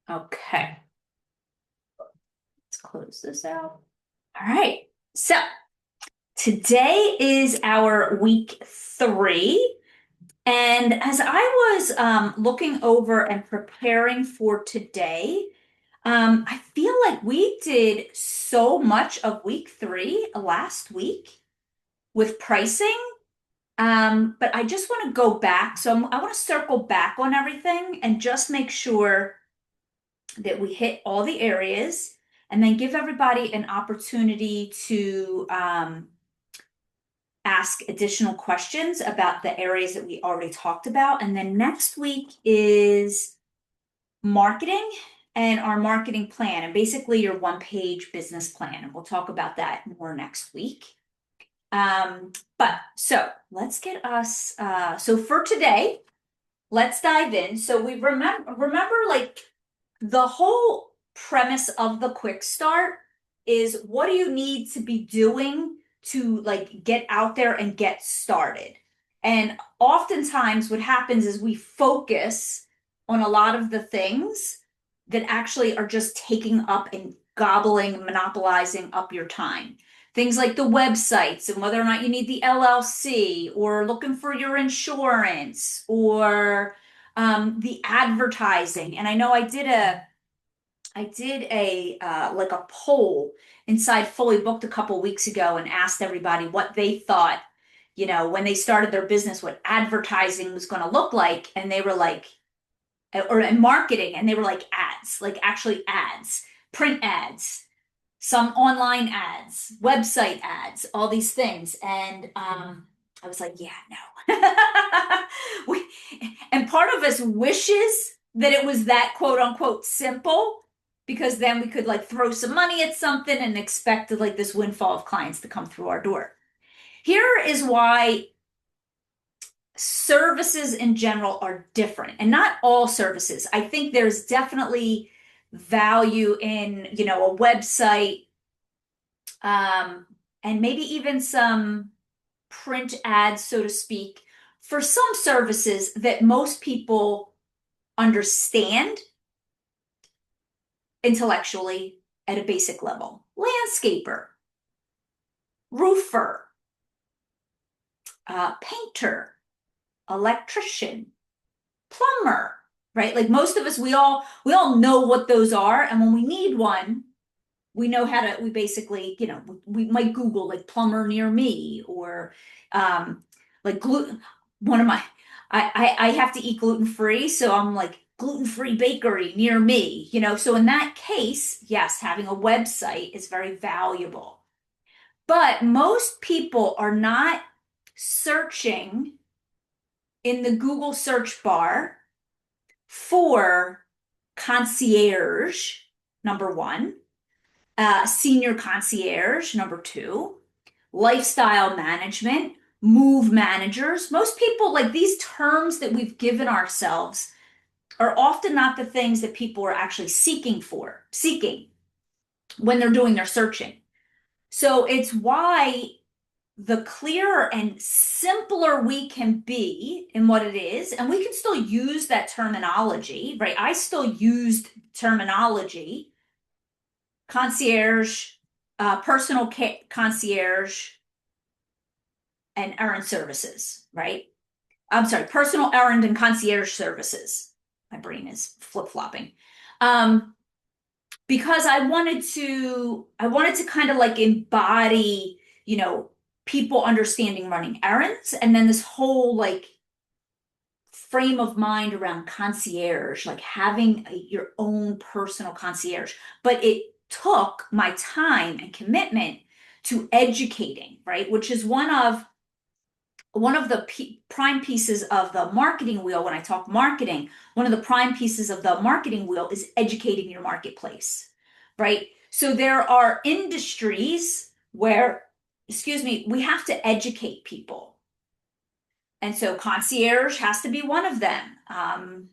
Okay, let's close this out. All right. So today is our week 3. And as I was looking over and preparing for today, I feel like we did so much of week 3 last week with pricing. But I just want to go back. So I want to circle back on everything and just make sure that we hit all the areas and then give everybody an opportunity to ask additional questions about the areas that we already talked about. And then next week is marketing and our marketing plan, and basically your one-page business plan. And we'll talk about that more next week. But so let's get us, so for today, let's dive in. So we remember like the whole premise of the quick start is what do you need to be doing to like get out there and get started? And oftentimes what happens is we focus on a lot of the things that actually are just taking up and gobbling, monopolizing up your time. Things like the websites and whether or not you need the LLC or looking for your insurance or the advertising. And I know I did a like a poll inside Fully Booked a couple weeks ago and asked everybody what they thought, when they started their business, what advertising was going to look like. And they were like, or in marketing, and they were like ads, like actually ads, print ads, some online ads, website ads, all these things. And I was like, yeah, no. we, and part of us wishes that it was that quote unquote simple because then we could like throw some money at something and expect like this windfall of clients to come through our door. Here is why services in general are different, and not all services. I think there's definitely value in, a website, and maybe even some print ads, so to speak, for some services that most people understand intellectually at a basic level. Landscaper, roofer, painter, electrician, plumber, right? Like most of us, we all know what those are, and when we need one, we know how to. We basically, we might Google like plumber near me or like gluten. One of my, I have to eat gluten free, so I'm like gluten free bakery near me. So in that case, yes, having a website is very valuable. But most people are not searching in the Google search bar for concierge, number one, senior concierge, number two, lifestyle management, move managers. Most people, like these terms that we've given ourselves, are often not the things that people are actually seeking when they're doing their searching. So it's why the clearer and simpler we can be in what it is, and we can still use that terminology, right? I still used terminology, concierge, personal concierge, and errand services, right? I'm sorry, personal errand and concierge services. My brain is flip-flopping. Um, because I wanted to kind of like embody, people understanding running errands, and then this whole like frame of mind around concierge, like having your own personal concierge. But it took my time and commitment to educating, right? Which is one of the prime pieces of the marketing wheel. When I talk marketing, one of the prime pieces of the marketing wheel is educating your marketplace, right? So there are industries where, excuse me, we have to educate people. And so concierge has to be one of them.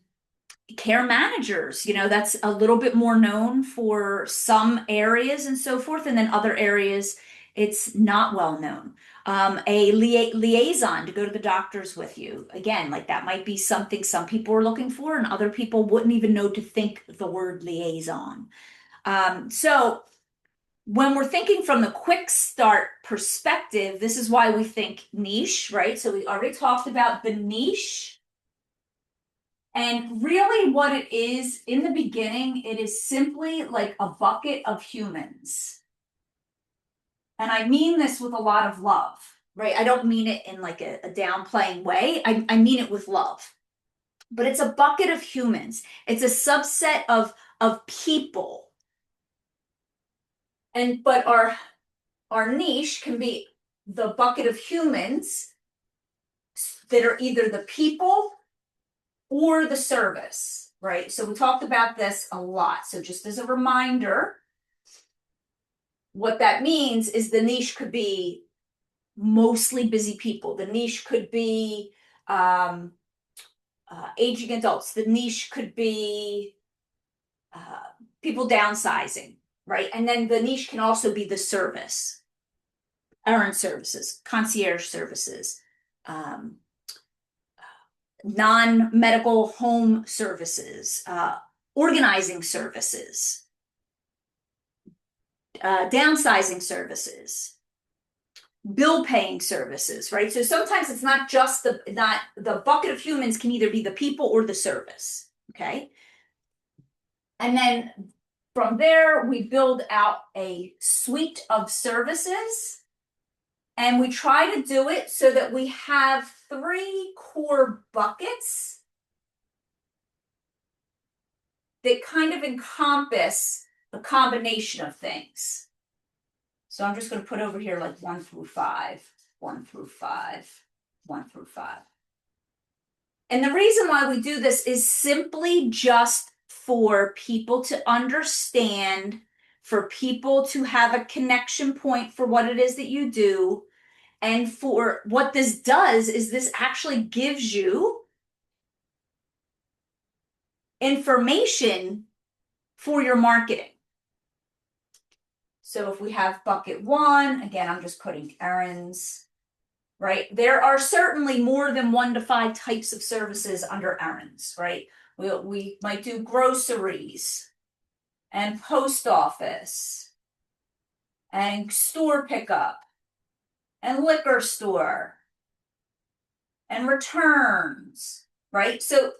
Care managers, that's a little bit more known for some areas and so forth. And then other areas, it's not well known. A liaison to go to the doctors with you. Again, like that might be something some people are looking for, and other people wouldn't even know to think the word liaison. So when we're thinking from the quick start perspective, this is why we think niche, right? So we already talked about the niche. And really, what it is in the beginning, it is simply like a bucket of humans. And I mean this with a lot of love, right? I don't mean it in like a downplaying way. I mean it with love. But it's a bucket of humans. It's a subset of people. But our niche can be the bucket of humans that are either the people or the service, right? So we talked about this a lot. So just as a reminder, what that means is the niche could be mostly busy people. The niche could be aging adults. The niche could be people downsizing, right? And then the niche can also be the service, errand services, concierge services, um, non-medical home services, organizing services, downsizing services, bill paying services, right? So sometimes it's not just the bucket of humans can either be the people or the service, okay? And then from there, we build out a suite of services, and we try to do it so that we have 3 core buckets that kind of encompass a combination of things. So I'm just going to put over here like 1 through 5, 1 through 5, 1 through 5. And the reason why we do this is simply just for people to understand, for people to have a connection point for what it is that you do. And for what this does is this actually gives you information for your marketing. So if we have bucket 1, again, I'm just putting errands, right? There are certainly more than 1 to 5 types of services under errands, right? We might do groceries and post office and store pickup and liquor store and returns, right? So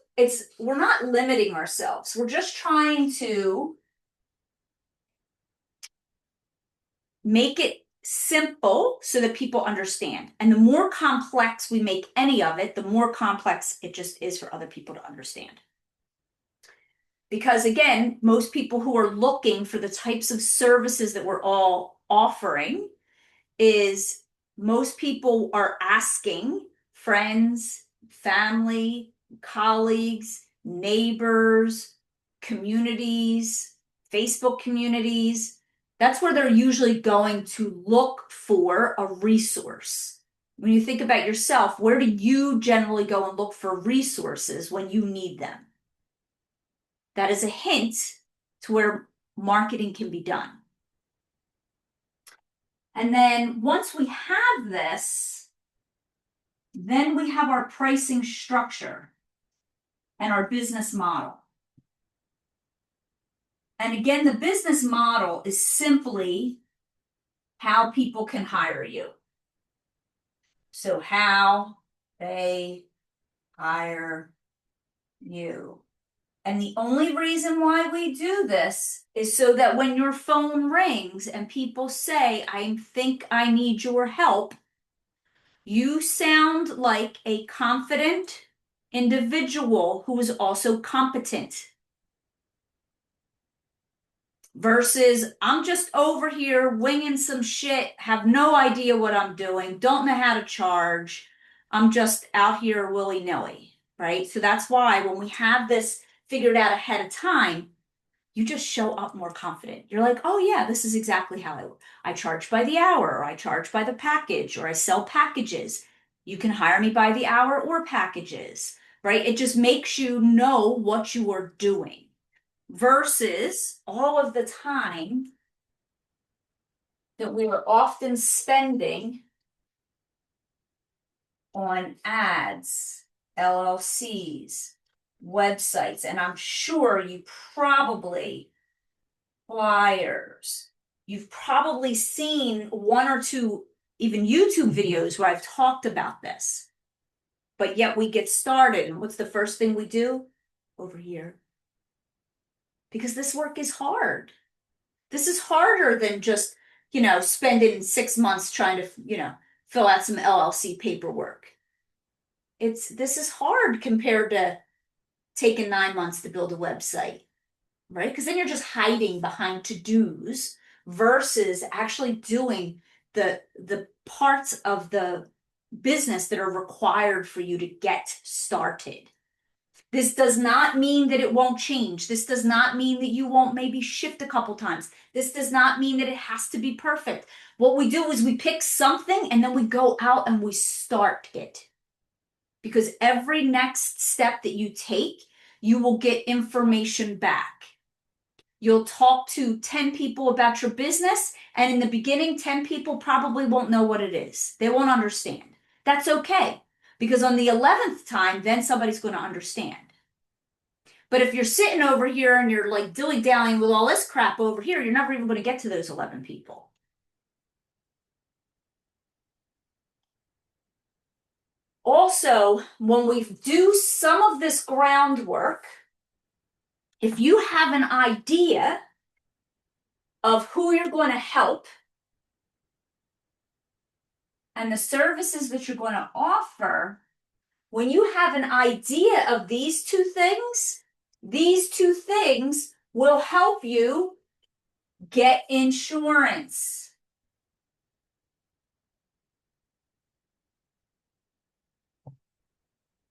we're not limiting ourselves. We're just trying to make it simple so that people understand. And the more complex we make any of it, the more complex it just is for other people to understand. Because again, most people who are looking for the types of services that we're all offering is most people are asking friends, family, colleagues, neighbors, communities, Facebook communities. That's where they're usually going to look for a resource. When you think about yourself, where do you generally go and look for resources when you need them? That is a hint to where marketing can be done. And then once we have this, then we have our pricing structure and our business model. And again, the business model is simply how people can hire you. So how they hire you. And the only reason why we do this is so that when your phone rings and people say, I think I need your help, you sound like a confident individual who is also competent. Versus, I'm just over here winging some shit, have no idea what I'm doing, don't know how to charge. I'm just out here willy-nilly, right? So that's why when we have this figured out ahead of time, you just show up more confident. You're like, oh yeah, this is exactly how I charge by the hour, or I charge by the package, or I sell packages. You can hire me by the hour or packages, right? It just makes you know what you are doing versus all of the time that we are often spending on ads, LLCs, websites, and I'm sure you probably flyers. You've probably seen one or two even YouTube videos where I've talked about this. But yet we get started, and what's the first thing we do? Over here. Because this work is hard. This is harder than just, spending 6 months trying to, fill out some LLC paperwork. This is hard compared to taking 9 months to build a website, right? Because then you're just hiding behind to-dos versus actually doing the parts of the business that are required for you to get started. This does not mean that it won't change. This does not mean that you won't maybe shift a couple times. This does not mean that it has to be perfect. What we do is we pick something and then we go out and we start it. Because every next step that you take, you will get information back. You'll talk to 10 people about your business, and in the beginning, 10 people probably won't know what it is. They won't understand. That's okay, because on the 11th time, then somebody's going to understand. But if you're sitting over here and you're like dilly-dallying with all this crap over here, you're never even going to get to those 11 people. Also, when we do some of this groundwork, if you have an idea of who you're going to help and the services that you're going to offer, when you have an idea of these two things will help you get insurance.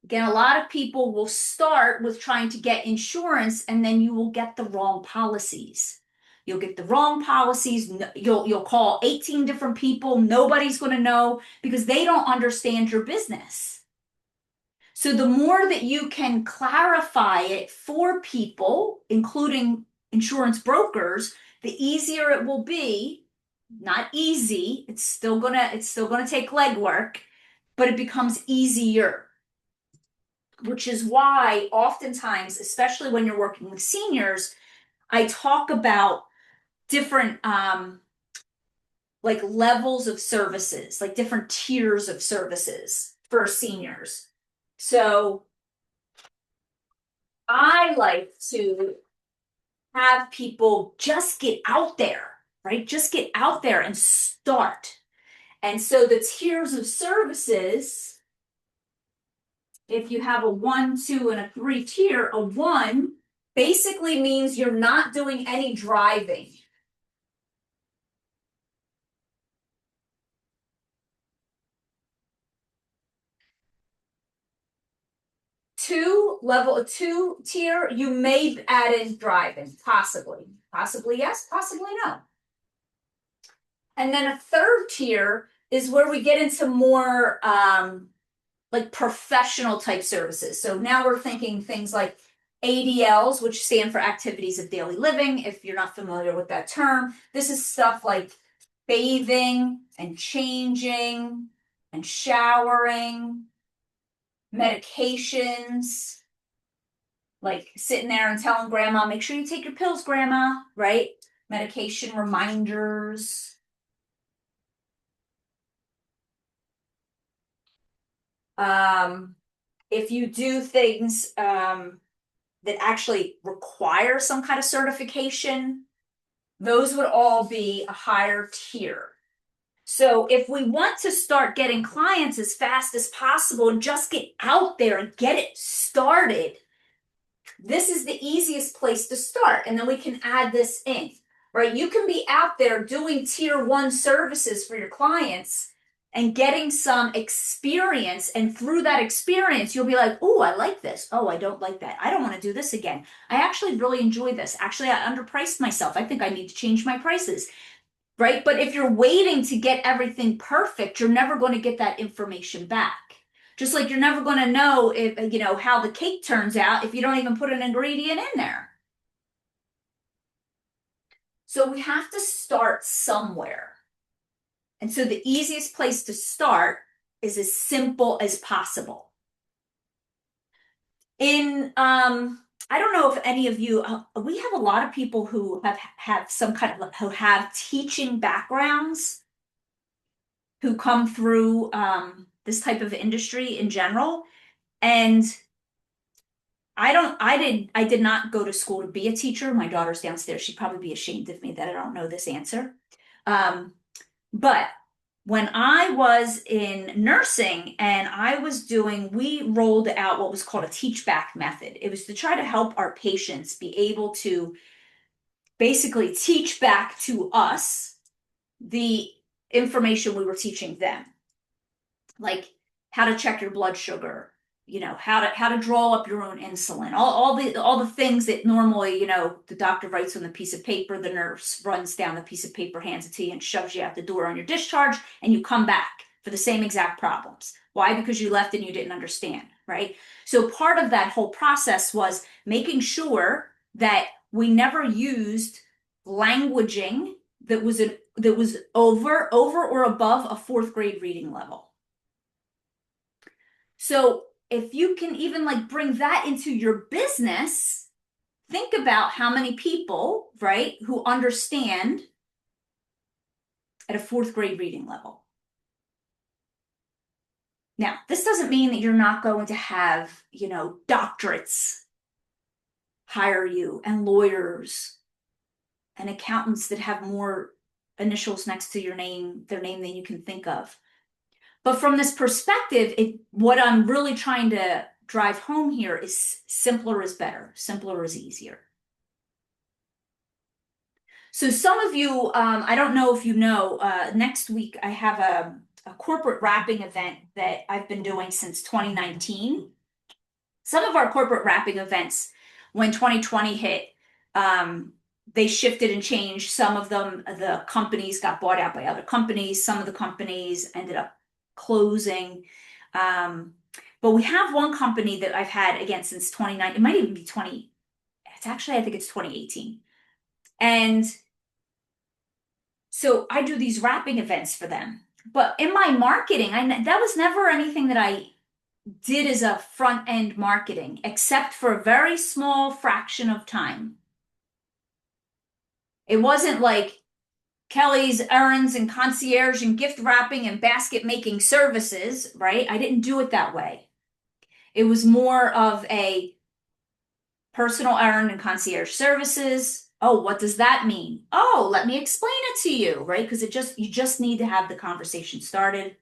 Again, a lot of people will start with trying to get insurance and then you will get the wrong policies. You'll get the wrong policies. You'll call 18 different people. Nobody's going to know because they don't understand your business. So the more that you can clarify it for people, including insurance brokers, the easier it will be. Not easy. It's still gonna take legwork, but it becomes easier. Which is why oftentimes, especially when you're working with seniors, I talk about different like levels of services, like different tiers of services for seniors. So I like to have people just get out there, right? Just get out there and start. And so the tiers of services, if you have a 1, 2, and a 3 tier, a 1 basically means you're not doing any driving. Level 2 tier, you may add in driving, possibly. Possibly yes, possibly no. And then a 3rd tier is where we get into more like professional type services. So now we're thinking things like ADLs, which stand for activities of daily living. If you're not familiar with that term, this is stuff like bathing and changing and showering, medications, like sitting there and telling grandma, make sure you take your pills, grandma, right? Medication reminders. If you do things that actually require some kind of certification, those would all be a higher tier. So if we want to start getting clients as fast as possible and just get out there and get it started, this is the easiest place to start. And then we can add this in, right? You can be out there doing tier 1 services for your clients and getting some experience. And through that experience, you'll be like, oh, I like this. Oh, I don't like that. I don't want to do this again. I actually really enjoy this. Actually, I underpriced myself. I think I need to change my prices, right? But if you're waiting to get everything perfect, you're never going to get that information back. Just like you're never going to know if, how the cake turns out if you don't even put an ingredient in there. So we have to start somewhere. And so the easiest place to start is as simple as possible. I don't know if any of you, we have a lot of people who have some kind of, who have teaching backgrounds, who come through this type of industry in general. And I did not go to school to be a teacher. My daughter's downstairs. She'd probably be ashamed of me that I don't know this answer. But when I was in nursing and we rolled out what was called a teach back method. It was to try to help our patients be able to basically teach back to us the information we were teaching them, like how to check your blood sugar, how to draw up your own insulin, all the things that normally, the doctor writes on the piece of paper, the nurse runs down the piece of paper, hands it to you, and shoves you out the door on your discharge, and you come back for the same exact problems. Why? Because you left and you didn't understand, right? So part of that whole process was making sure that we never used languaging that was over or above a fourth grade reading level. So if you can even like bring that into your business, think about how many people, right, who understand at a fourth grade reading level. Now, this doesn't mean that you're not going to have, doctorates hire you, and lawyers and accountants that have more initials next to their name than you can think of. But from this perspective, what I'm really trying to drive home here is simpler is better. Simpler is easier. So some of you, I don't know if you know, next week I have a corporate wrapping event that I've been doing since 2019. Some of our corporate wrapping events, when 2020 hit, they shifted and changed. Some of them, the companies got bought out by other companies. Some of the companies ended up closing. But we have one company that I've had again since 2019. It might even be 20. It's actually, I think it's 2018. And so I do these wrapping events for them. But in my marketing, that was never anything that I did as a front end marketing, except for a very small fraction of time. It wasn't like Kelly's errands and concierge and gift wrapping and basket making services, right? I didn't do it that way. It was more of a personal errand and concierge services. Oh, what does that mean? Oh, let me explain it to you, right? Because you just need to have the conversation started.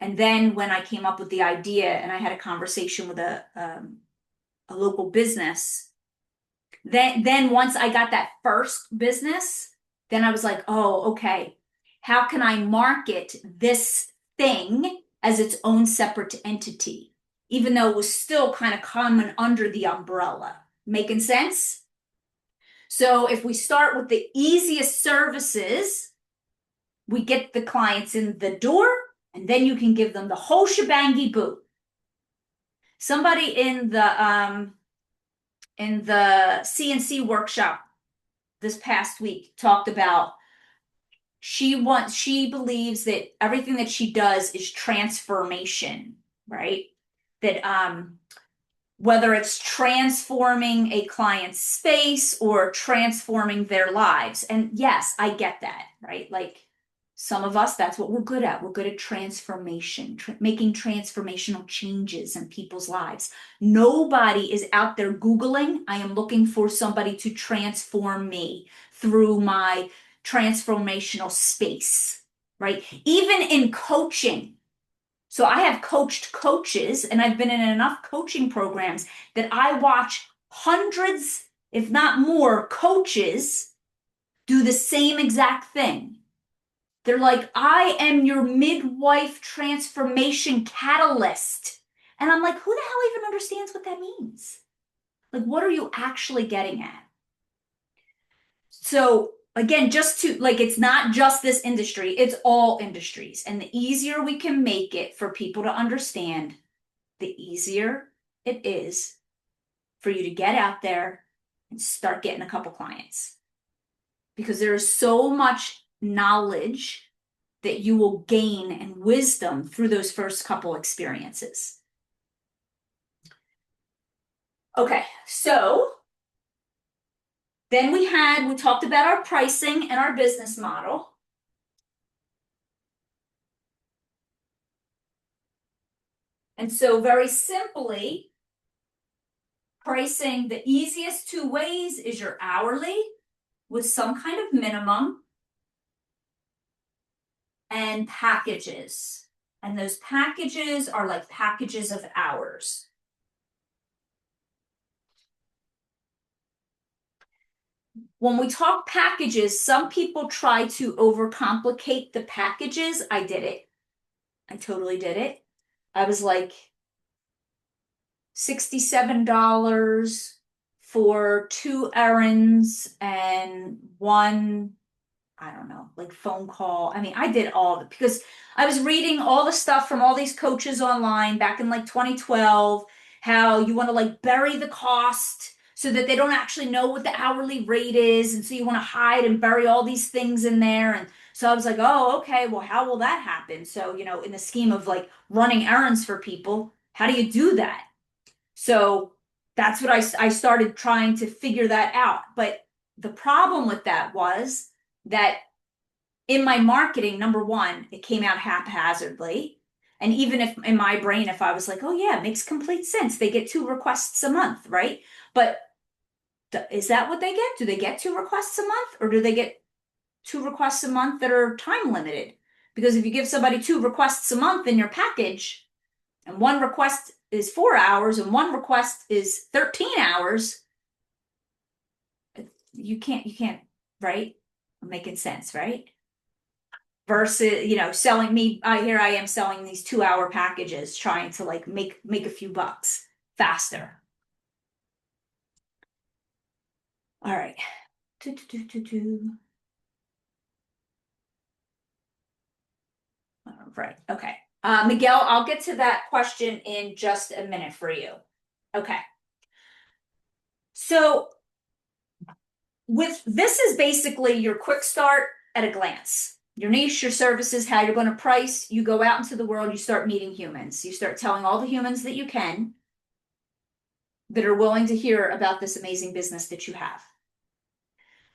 And then when I came up with the idea and I had a conversation with a local business, then once I got that first business, then I was like, oh, okay, how can I market this thing as its own separate entity, even though it was still kind of coming under the umbrella? Making sense? So if we start with the easiest services, we get the clients in the door, and then you can give them the whole shebangy boot. Somebody in the CNC workshop this past week talked about she believes that everything that she does is transformation, right? That whether it's transforming a client's space or transforming their lives. And yes, I get that, right? Like some of us, that's what we're good at. We're good at transformation, making transformational changes in people's lives. Nobody is out there Googling, I am looking for somebody to transform me through my transformational space, right? Even in coaching. So I have coached coaches, and I've been in enough coaching programs that I watch hundreds, if not more, coaches do the same exact thing. They're like, I am your midwife transformation catalyst. And I'm like, who the hell even understands what that means? Like, what are you actually getting at? So again, it's not just this industry, it's all industries. And the easier we can make it for people to understand, the easier it is for you to get out there and start getting a couple clients. Because there is so much knowledge that you will gain and wisdom through those first couple experiences. Okay, so then we talked about our pricing and our business model. And so very simply, pricing, the easiest two ways is your hourly with some kind of minimum and packages. And those packages are like packages of hours. When we talk packages, some people try to overcomplicate the packages. I did it. I totally did it. I was like $67 for 2 errands and one, I don't know, like phone call. I mean, I did all of it because I was reading all the stuff from all these coaches online back in like 2012, how you want to like bury the cost so that they don't actually know what the hourly rate is. And so you want to hide and bury all these things in there. And so I was like, oh, okay, well, how will that happen? So, in the scheme of like running errands for people, how do you do that? So that's what I started trying to figure that out. But the problem with that was that in my marketing, number one, it came out haphazardly. And even if in my brain, if I was like, oh yeah, it makes complete sense. They get 2 requests a month, right? But is that what they get? Do they get 2 requests a month or do they get 2 requests a month that are time limited? Because if you give somebody 2 requests a month in your package and one request is 4 hours and one request is 13 hours, you can't, right? I'm making sense, right? Versus, selling me, here I am selling these 2-hour packages, trying to like make a few bucks faster. All right. All right. Okay. Miguel, I'll get to that question in just a minute for you. Okay. So this is basically your quick start at a glance. Your niche, your services, how you're going to price. You go out into the world, you start meeting humans. You start telling all the humans that you can that are willing to hear about this amazing business that you have.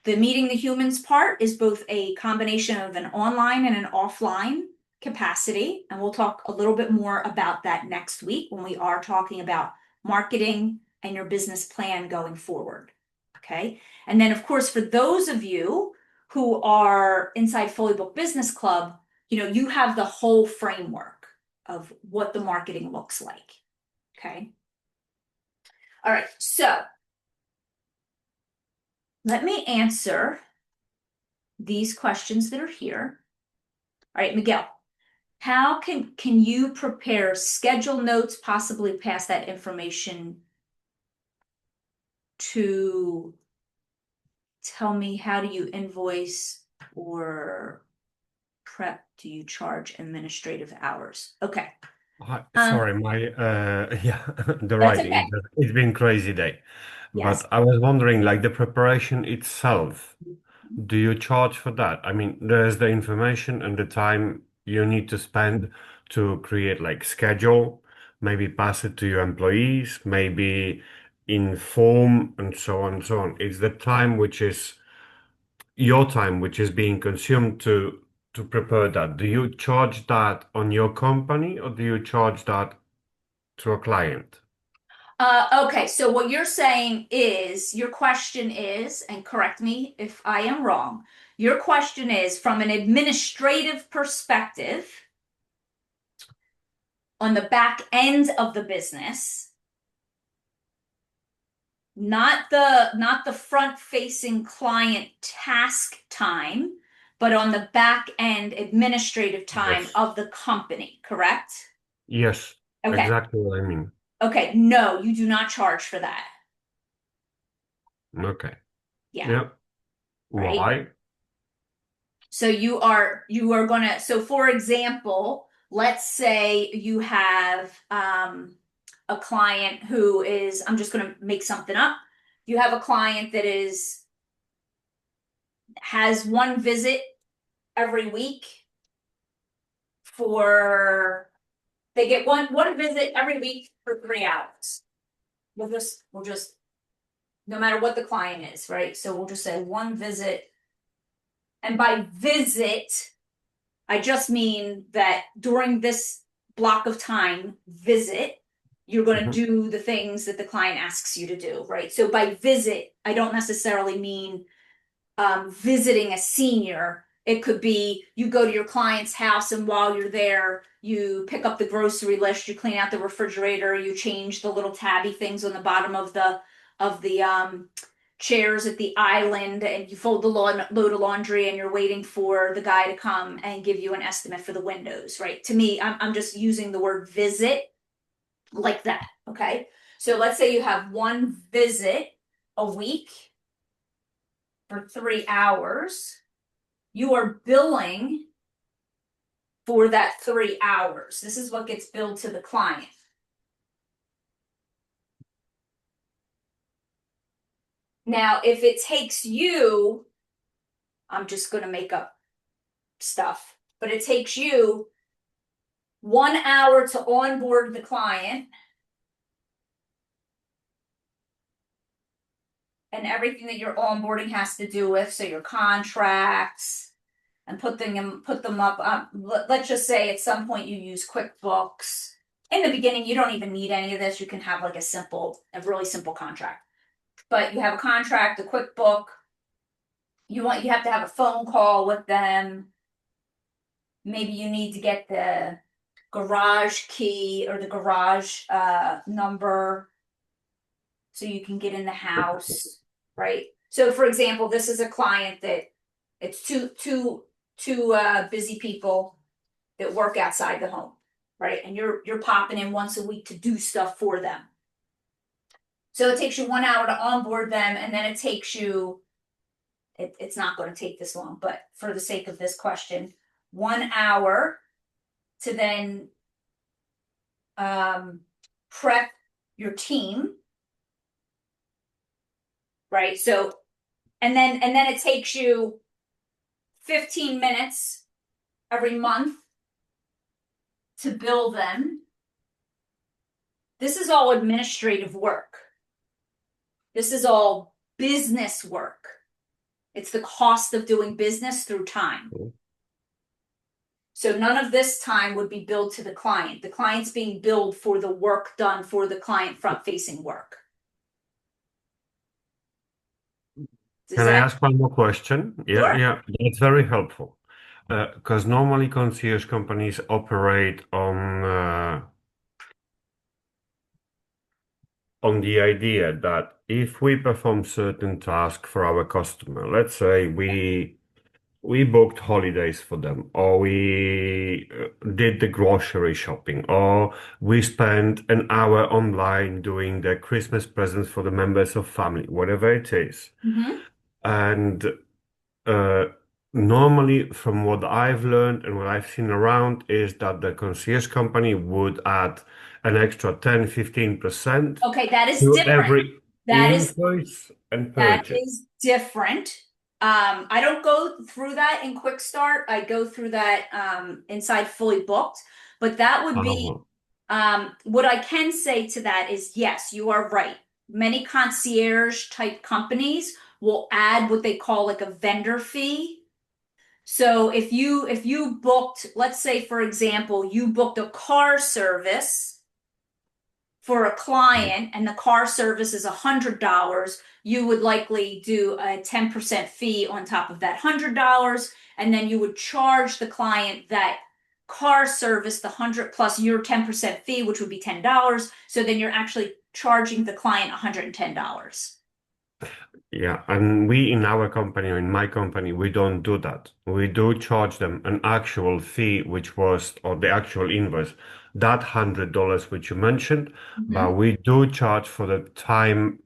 The meeting the humans part is both a combination of an online and an offline capacity. And we'll talk a little bit more about that next week when we are talking about marketing and your business plan going forward. Okay. And then, of course, for those of you who are inside Fully Booked Business Club, you have the whole framework of what the marketing looks like. Okay. All right. So let me answer these questions that are here. All right, Miguel, how can you prepare schedule notes, possibly pass that information to tell me how do you invoice or prep, do you charge administrative hours? Okay. Sorry, yeah, the That's writing, okay. it's been crazy day. Yes. But I was wondering, like the preparation itself, do you charge for that? I mean, there's the information and the time you need to spend to create like schedule, maybe pass it to your employees, maybe inform and so on and so on. It's the time which is your time which is being consumed to prepare that. Do you charge that on your company or do you charge that to a client? Okay, so what you're saying is, your question is, and correct me if I am wrong, your question is from an administrative perspective on the back end of the business, not the front facing client task time, but on the back end administrative time Yes. of the company, correct? Yes, Okay. exactly what I mean. Okay, no, you do not charge for that. Okay. Yeah, Yeah. right. Why? So you are gonna, so for example, let's say you have a client who is, I'm just gonna make something up. You have a client that has one visit every week they get one visit every week for 3 hours. We'll just, no matter what the client is, right? So we'll just say one visit. And by visit, I just mean that during this block of time, visit, you're going to Mhm. do the things that the client asks you to do, right? So by visit, I don't necessarily mean visiting a senior. It could be you go to your client's house, and while you're there, you pick up the grocery list, you clean out the refrigerator, you change the little tabby things on the bottom of the chairs at the island, and you fold the load of laundry, and you're waiting for the guy to come and give you an estimate for the windows, right? To me, I'm just using the word visit like that. Okay. So let's say you have one visit a week for 3 hours. You are billing for that 3 hours. This is what gets billed to the client. Now, if it takes you, I'm just going to make up stuff, but it takes you 1 hour to onboard the client and everything that your onboarding has to do with, so your contracts and put them up. Let's just say at some point you use QuickBooks. In the beginning, you don't even need any of this. You can have like a really simple contract. But you have a contract, a QuickBook. You have to have a phone call with them. Maybe you need to get the garage key or the garage number so you can get in the house, right? So, for example, this is a client that it's two busy people that work outside the home, right? And you're popping in once a week to do stuff for them. So it takes you 1 hour to onboard them, and then it takes you, it's not going to take this long, but for the sake of this question, 1 hour to then prep your team, right? So, and then it takes you 15 minutes every month to bill them. This is all administrative work. This is all business work. It's the cost of doing business through time. So none of this time would be billed to the client. The client's being billed for the work done for the client front-facing work. Does Can I that? ask one more question? Yeah, Sure. yeah, that's very helpful. Because normally concierge companies operate on the idea that if we perform certain tasks for our customer, let's say we booked holidays for them, or we did the grocery shopping, or we spent an hour online doing the Christmas presents for the members of family, whatever it is. Mm-hmm. And uh, normally, from what I've learned and what I've seen around, is that the concierge company would add an extra 10-15% Okay, that is to different. every That is invoice and that purchase. is different. I don't go through that in Quick Start. I go through that inside Fully Booked, but that would be Uh-huh. what I can say to that is yes, you are right. Many concierge type companies will add what they call like a vendor fee. So if you booked, let's say for example, you booked a car service for a client and the car service is $100, you would likely do a 10% fee on top of that $100, and then you would charge the client that car service, the 100 plus your 10% fee, which would be $10. So then you're actually charging the client $110. Yeah, and we in our company, or in my company, we don't do that. We do charge them an actual fee, which was, or the actual invoice, that $100 which you mentioned, but Mhm. we do charge for the time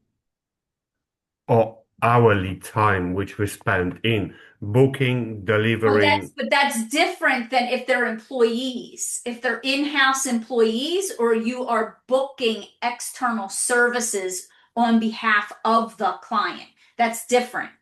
or hourly time which we spend in booking, Oh, that's delivering. but that's different than if they're employees. If they're in-house employees or you are booking external services on behalf of the client. That's different.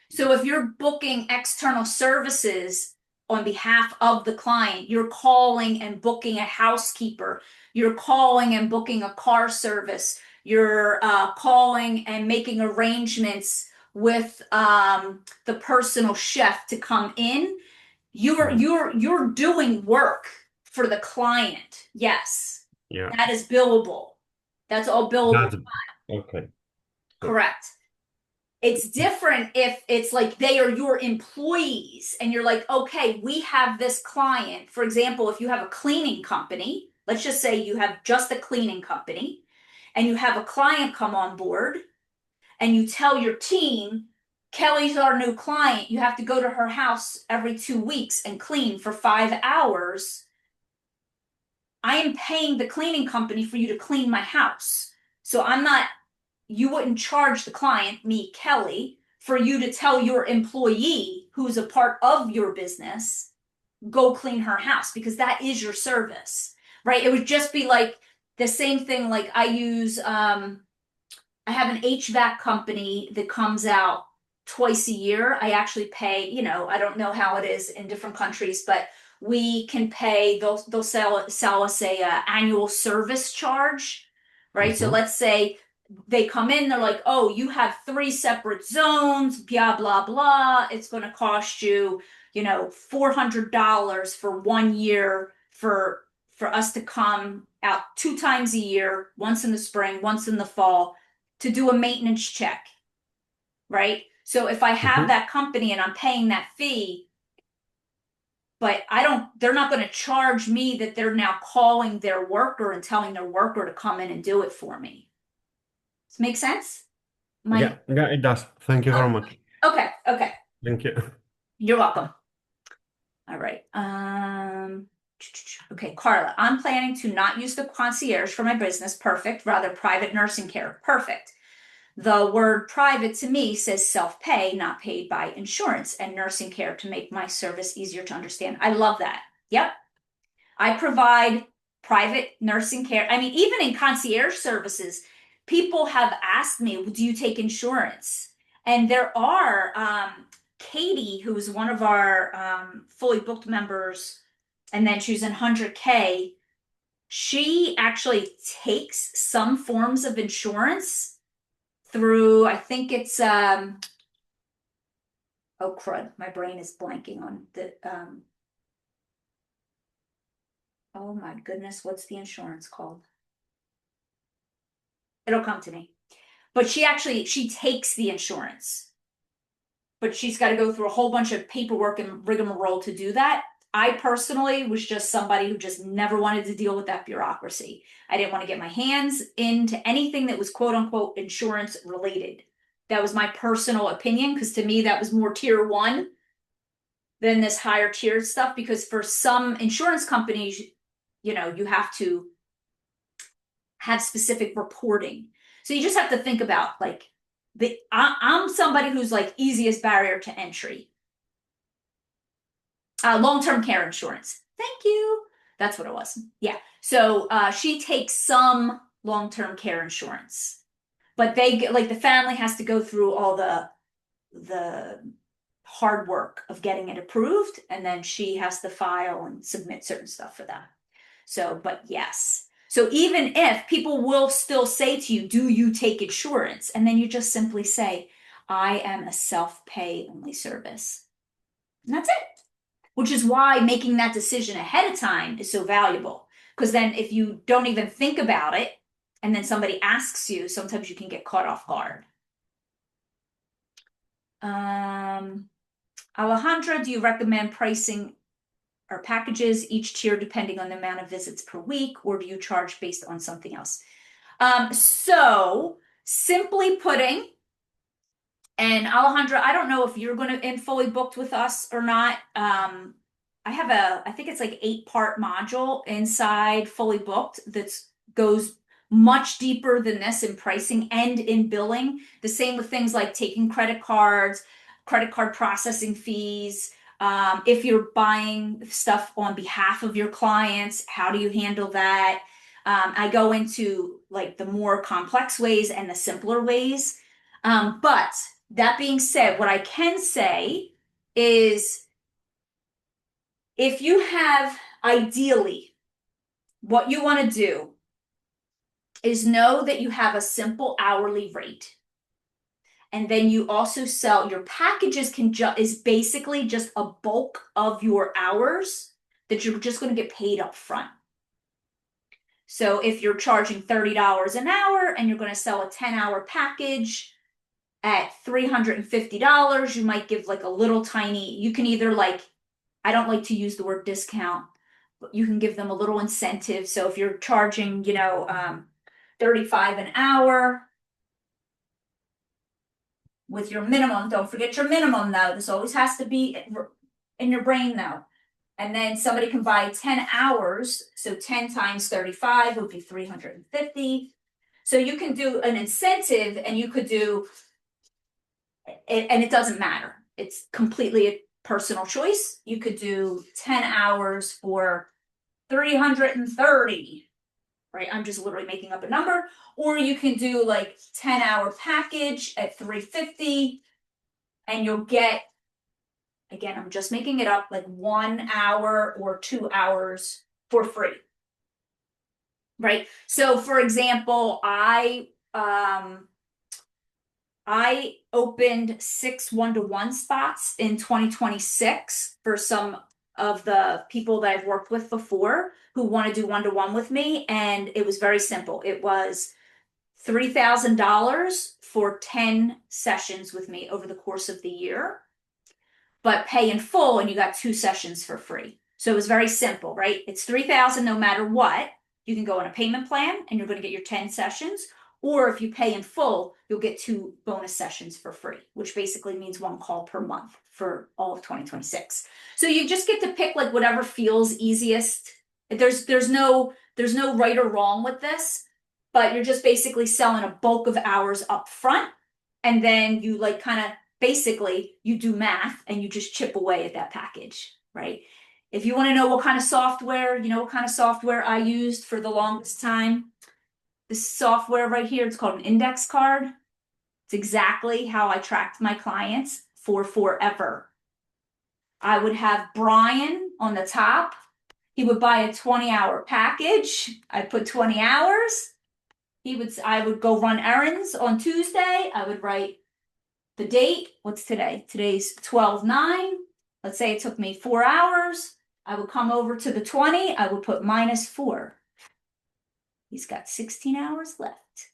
So if you're booking external services on behalf of the client, you're calling and booking a housekeeper, you're calling and booking a car service, you're calling and making arrangements with the personal chef to come in. You're Mhm. you're you're doing work for the client. Yes, Yeah. that is billable. That's all billable. That's okay. So, Correct. It's different if it's like they are your employees and you're like, okay, we have this client. For example, if you have a cleaning company, let's just say you have just a cleaning company and you have a client come on board and you tell your team, Kelly's our new client. You have to go to her house every 2 weeks and clean for 5 hours. I am paying the cleaning company for you to clean my house. So I'm not, you wouldn't charge the client, me, Kelly, for you to tell your employee who's a part of your business, go clean her house because that is your service, right? It would just be like the same thing. Like I have an HVAC company that comes out twice a year. I actually pay, I don't know how it is in different countries, but we can pay, they'll sell us a annual service charge, right? So mhm. let's say they come in, they're like, oh, you have three separate zones, blah, blah, blah. It's going to cost you, $400 for 1 year for us to come out 2 times a year, once in the spring, once in the fall, to do a maintenance check, right? So if I have Mhm. that company and I'm paying that fee, but they're not going to charge me that they're now calling their worker and telling their worker to come in and do it for me. Does it make sense? Yeah, My, yeah, it does. Thank you very much. okay, okay. Thank you. You're welcome. All right. Okay, Carla, I'm planning to not use the concierge for my business. Perfect. Rather private nursing care. Perfect. The word private to me says self-pay, not paid by insurance and nursing care to make my service easier to understand. I love that. Yep. I provide private nursing care. I mean, even in concierge services, people have asked me, do you take insurance? And there are, Katie, who's one of our fully booked members, and then she's in 100K. She actually takes some forms of insurance through, I think it's oh crud, my brain is blanking on the oh my goodness, what's the insurance called? It'll come to me. But she takes the insurance, but she's got to go through a whole bunch of paperwork and rigmarole to do that. I personally was just somebody who just never wanted to deal with that bureaucracy. I didn't want to get my hands into anything that was quote unquote insurance related. That was my personal opinion because to me that was more tier one than this higher tiered stuff because for some insurance companies, you have to have specific reporting. So you just have to think about like I'm somebody who's like easiest barrier to entry. Long-term care insurance. Thank you. That's what it was. Yeah. So she takes some long-term care insurance, but they get like the family has to go through all the hard work of getting it approved, and then she has to file and submit certain stuff for that. So, but yes. So even if people will still say to you, do you take insurance? And then you just simply say, I am a self-pay only service. And that's it. Which is why making that decision ahead of time is so valuable. Because then if you don't even think about it, and then somebody asks you, sometimes you can get caught off guard. Um, Alejandra, do you recommend pricing or packages each tier depending on the amount of visits per week, or do you charge based on something else? So simply putting, and Alejandra, I don't know if you're going to in fully booked with us or not. I think it's like 8-part module inside fully booked that goes much deeper than this in pricing and in billing. The same with things like taking credit cards, credit card processing fees. If you're buying stuff on behalf of your clients, how do you handle that? I go into like the more complex ways and the simpler ways. But That being said, what I can say is if you have ideally what you want to do is know that you have a simple hourly rate. And then you also sell your packages is basically just a bulk of your hours that you're just going to get paid up front. So if you're charging $30 an hour and you're going to sell a 10-hour package at $350, you might give like a little tiny, you can either like, I don't like to use the word discount, but you can give them a little incentive. So if you're charging, 35 an hour with your minimum, don't forget your minimum though. This always has to be in your brain though. And then somebody can buy 10 hours. So 10 times 35 would be 350. So you can do an incentive and you could do it, and it doesn't matter. It's completely a personal choice. You could do 10 hours for 330, right? I'm just literally making up a number. Or you can do like 10-hour package at 350 and you'll get, again, I'm just making it up, like 1 hour or 2 hours for free. Right? So for example, I opened 6 one-to-one spots in 2026 for some of the people that I've worked with before who want to do one-to-one with me. And it was very simple. It was $3,000 for 10 sessions with me over the course of the year, but pay in full and you got 2 sessions for free. So it was very simple, right? It's 3,000 no matter what. You can go on a payment plan and you're going to get your 10 sessions. Or if you pay in full, you'll get 2 bonus sessions for free, which basically means 1 call per month for all of 2026. So you just get to pick like whatever feels easiest. There's no right or wrong with this, but you're just basically selling a bulk of hours up front. And then you like kind of basically you do math and you just chip away at that package, right? If you want to know what kind of software, what kind of software I used for the longest time, this software right here, it's called an index card. It's exactly how I tracked my clients for forever. I would have Brian on the top. He would buy a 20-hour package. I put 20 hours. I would go run errands on Tuesday. I would write the date. What's today? Today's 12/9. Let's say it took me 4 hours. I would come over to the 20. I would put -4. He's got 16 hours left,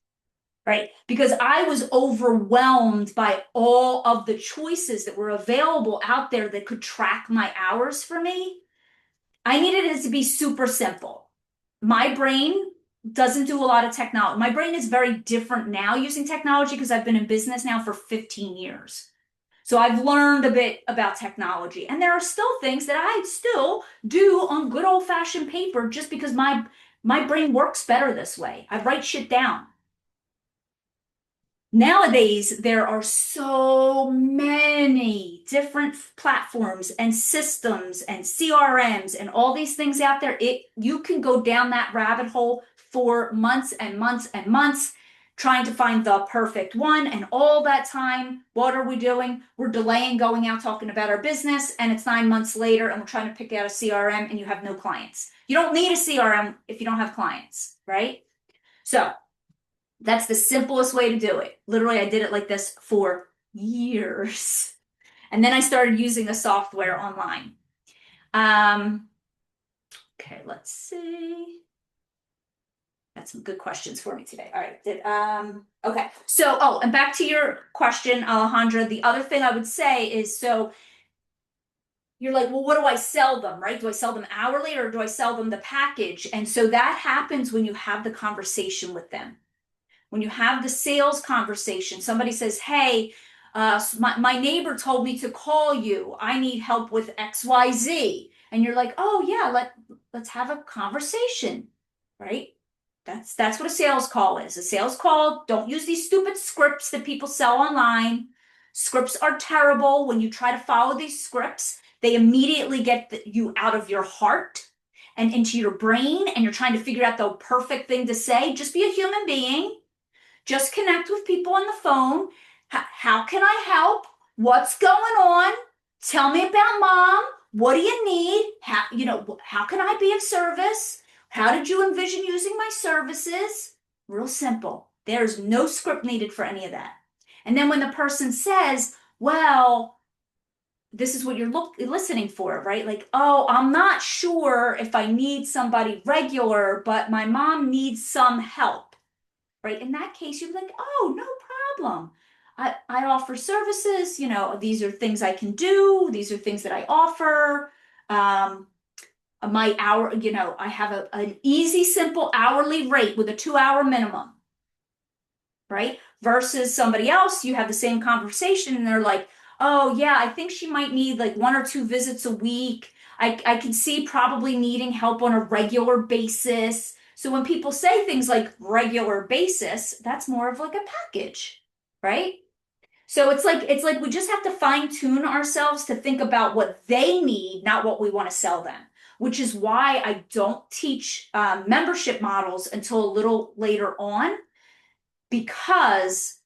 right? Because I was overwhelmed by all of the choices that were available out there that could track my hours for me. I needed it to be super simple. My brain doesn't do a lot of technology. My brain is very different now using technology because I've been in business now for 15 years. So I've learned a bit about technology, and there are still things that I still do on good old-fashioned paper just because my brain works better this way. I write shit down. Nowadays, there are so many different platforms and systems and CRMs and all these things out there. You can go down that rabbit hole for months and months and months trying to find the perfect one. And all that time, what are we doing? We're delaying going out talking about our business, and it's 9 months later and we're trying to pick out a CRM and you have no clients. You don't need a CRM if you don't have clients, right? So that's the simplest way to do it. Literally, I did it like this for years. And then I started using the software online. Okay, let's see. Got some good questions for me today. All right. Okay. So, and back to your question, Alejandra, the other thing I would say is, so you're like, well, what do I sell them, right? Do I sell them hourly or do I sell them the package? And so that happens when you have the conversation with them. When you have the sales conversation, somebody says, hey, my neighbor told me to call you. I need help with XYZ. And you're like, oh yeah, let's have a conversation, right? That's what a sales call is. A sales call, don't use these stupid scripts that people sell online. Scripts are terrible. When you try to follow these scripts, they immediately get you out of your heart and into your brain, and you're trying to figure out the perfect thing to say. Just be a human being. Just connect with people on the phone. How can I help? What's going on? Tell me about mom. What do you need? How can I be of service? How did you envision using my services? Real simple. There's no script needed for any of that. And then when the person says, well, this is what listening for, right? Like, oh, I'm not sure if I need somebody regular, but my mom needs some help, right? In that case, you're like, oh, no problem. I offer services, these are things I can do, these are things that I offer. Um, my hour, I have an easy, simple hourly rate with a 2 hour minimum, right? Versus somebody else, you have the same conversation and they're like, oh, yeah, I think she might need like 1 or 2 visits a week. I can see probably needing help on a regular basis. So when people say things like regular basis, that's more of like a package, right? So it's like we just have to fine tune ourselves to think about what they need, not what we want to sell them. Which is why I don't teach membership models until a little later on, because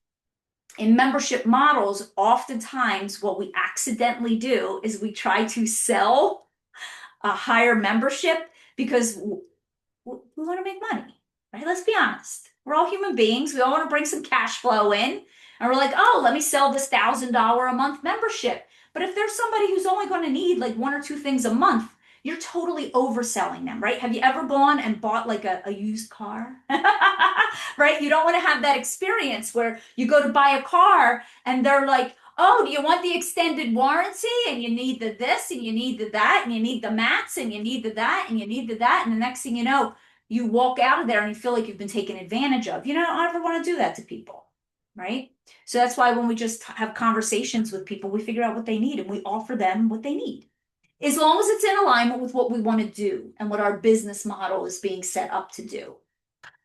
in membership models, oftentimes what we accidentally do is we try to sell a higher membership because we want to make money, right? Let's be honest. We're all human beings. We all want to bring some cash flow in. And we're like, oh, let me sell this $1,000 a month membership. But if there's somebody who's only going to need like 1 or 2 things a month, you're totally overselling them, right? Have you ever gone and bought like a used car? Right? You don't want to have that experience where you go to buy a car and they're like, oh, do you want the extended warranty? And you need the this and you need the that and you need the mats and you need the that and you need the that. And the next thing you know, you walk out of there and you feel like you've been taken advantage of. I don't ever want to do that to people, right? So that's why when we just have conversations with people, we figure out what they need and we offer them what they need. As long as it's in alignment with what we want to do and what our business model is being set up to do,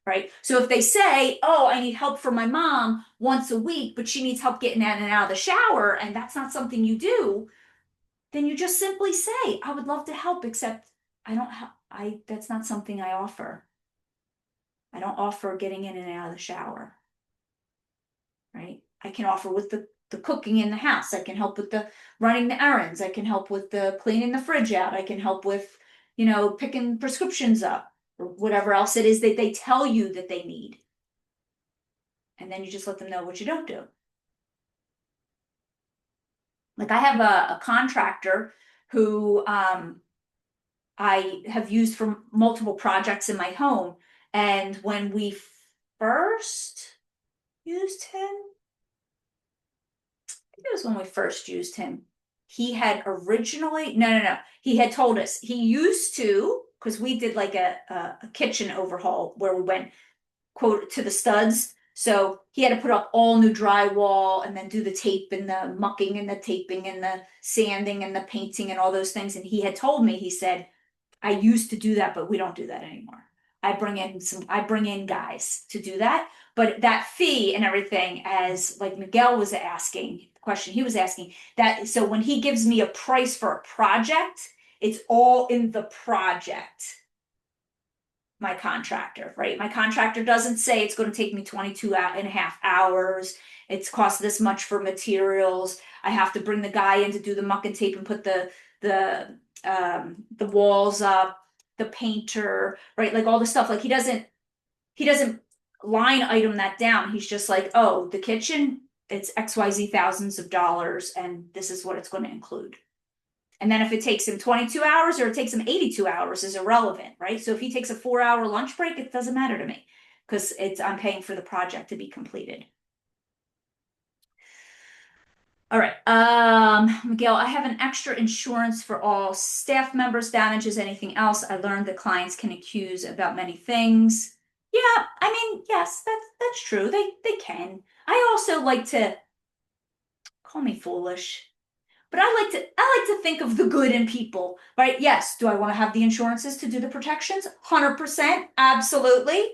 right? So if they say, oh, I need help for my mom once a week, but she needs help getting in and out of the shower, and that's not something you do, then you just simply say, I would love to help, except I don't have, that's not something I offer. I don't offer getting in and out of the shower, right? I can offer with the cooking in the house. I can help with the running the errands. I can help with the cleaning the fridge out. I can help with, picking prescriptions up or whatever else it is that they tell you that they need. And then you just let them know what you don't do. Like I have a contractor who I have used for multiple projects in my home. And when we first used him, I think it was when we first used him, he had originally, no. He had told us he used to, because we did like a kitchen overhaul where we went quote to the studs. So he had to put up all new drywall and then do the tape and the mucking and the taping and the sanding and the painting and all those things. And he had told me, he said, I used to do that, but we don't do that anymore. I bring in guys to do that. But that fee and everything, as like Miguel was asking, the question he was asking, that so when he gives me a price for a project, it's all in the project, my contractor, right? My contractor doesn't say it's going to take me 22 and a half hours. It's cost this much for materials. I have to bring the guy in to do the muck and tape and put the walls up, the painter, right? Like all the stuff. Like he doesn't line item that down. He's just like, oh, the kitchen, it's XYZ thousands of dollars, and this is what it's going to include. And then if it takes him 22 hours or it takes him 82 hours is irrelevant, right? So if he takes a 4 hour lunch break, it doesn't matter to me because I'm paying for the project to be completed. All right. Miguel, I have an extra insurance for all staff members, damages, anything else. I learned that clients can accuse about many things. Yeah, I mean, yes, that's true. They can. I also like to call me foolish. But I like to think of the good in people, right? Yes. Do I want to have the insurances to do the protections? 100%. Absolutely.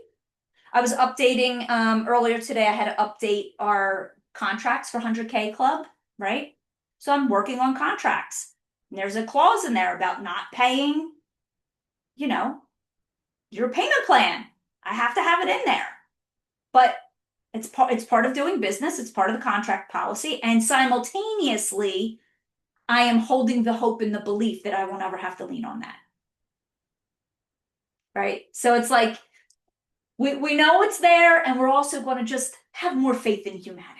I was updating earlier today. I had to update our contracts for 100K Club, right? So I'm working on contracts. And there's a clause in there about not paying, you know, your payment plan. I have to have it in there. But It's part of doing business. It's part of the contract policy. And simultaneously, I am holding the hope and the belief that I will never have to lean on that. Right. So it's like we know it's there, and we're also going to just have more faith in humanity.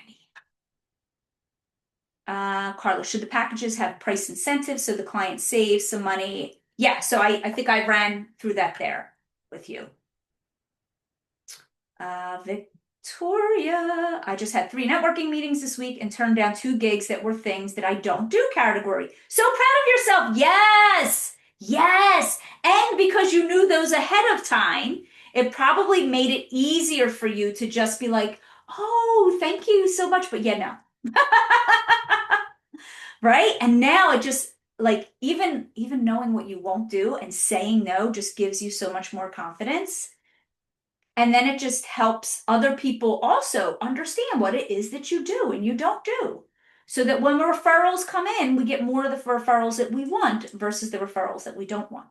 Carla, should the packages have price incentives so the client saves some money? Yeah, so I think I ran through that there with you. Victoria, I just had 3 networking meetings this week and turned down 2 gigs that were things that I don't do category. So proud of yourself. Yes, yes. And because you knew those ahead of time, it probably made it easier for you to just be like, oh, thank you so much. But yeah, no. Right? And now it just like even knowing what you won't do and saying no just gives you so much more confidence. And then it just helps other people also understand what it is that you do and you don't do. So that when the referrals come in, we get more of the referrals that we want versus the referrals that we don't want.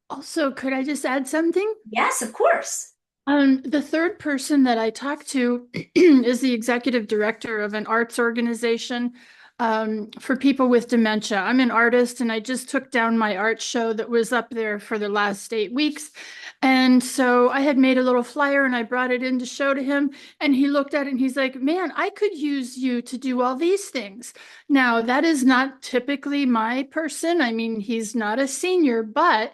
Also, could I just add something? Yes, of course. The third person that I talked to is the executive director of an arts organization for people with dementia. I'm an artist and I just took down my art show that was up there for the last 8 weeks. And so I had made a little flyer and I brought it in to show to him. And he looked at it and he's like, man, I could use you to do all these things. Now, that is not typically my person. I mean, he's not a senior, but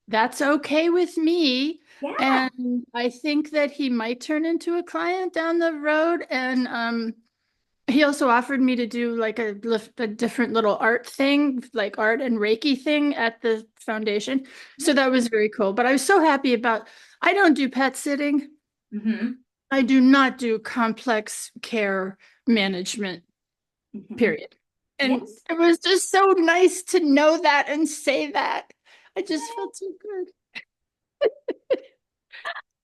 that's okay with me. Yeah. And I think that he might turn into a client down the road. And he also offered me to do like a different little art thing, like art and Reiki thing at the foundation. So that was very cool. But I was so happy about, I don't do pet sitting. Mm-hmm. I do not do complex care management, Mm-hmm. period. And Yes. it was just so nice to know that and say that. I just felt so good.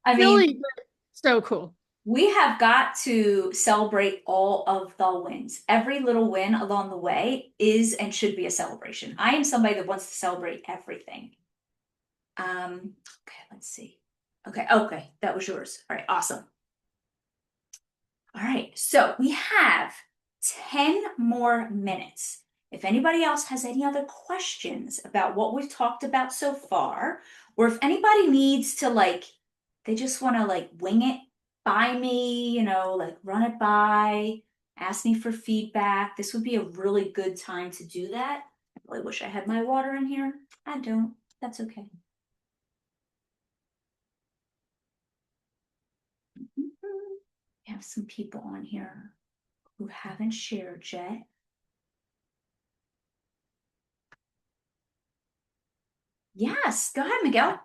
I mean, Really so cool. we have got to celebrate all of the wins. Every little win along the way is and should be a celebration. I am somebody that wants to celebrate everything. Okay, let's see. Okay, that was yours. All right, awesome. All right, so we have 10 more minutes. If anybody else has any other questions about what we've talked about so far, or if anybody needs to like, they just want to like wing it by me, like run it by, ask me for feedback, this would be a really good time to do that. I really wish I had my water in here. I don't. That's okay. We have some people on here who haven't shared yet. Yes, go ahead, Miguel.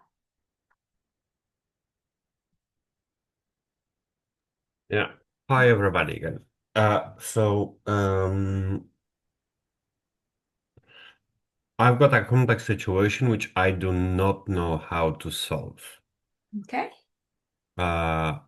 Yeah. Hi, everybody again. I've got a complex situation which I do not know how to solve. Okay. Uh,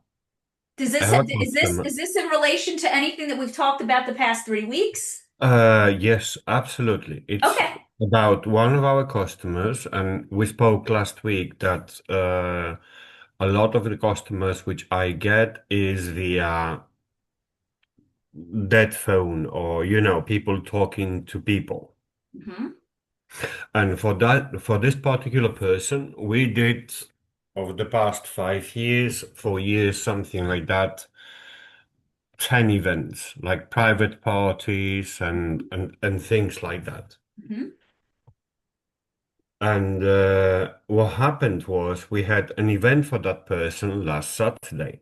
Does I this have a is this customer. is this in relation to anything that we've talked about the past 3 weeks? Yes, absolutely. It's Okay. about one of our customers, and we spoke last week that a lot of the customers which I get is via dead phone or, people talking to people. Hmm. And for this particular person, we did over the past 5 years, 4 years, something like that, 10 events, like private parties and things like that. Hmm. And what happened was we had an event for that person last Saturday,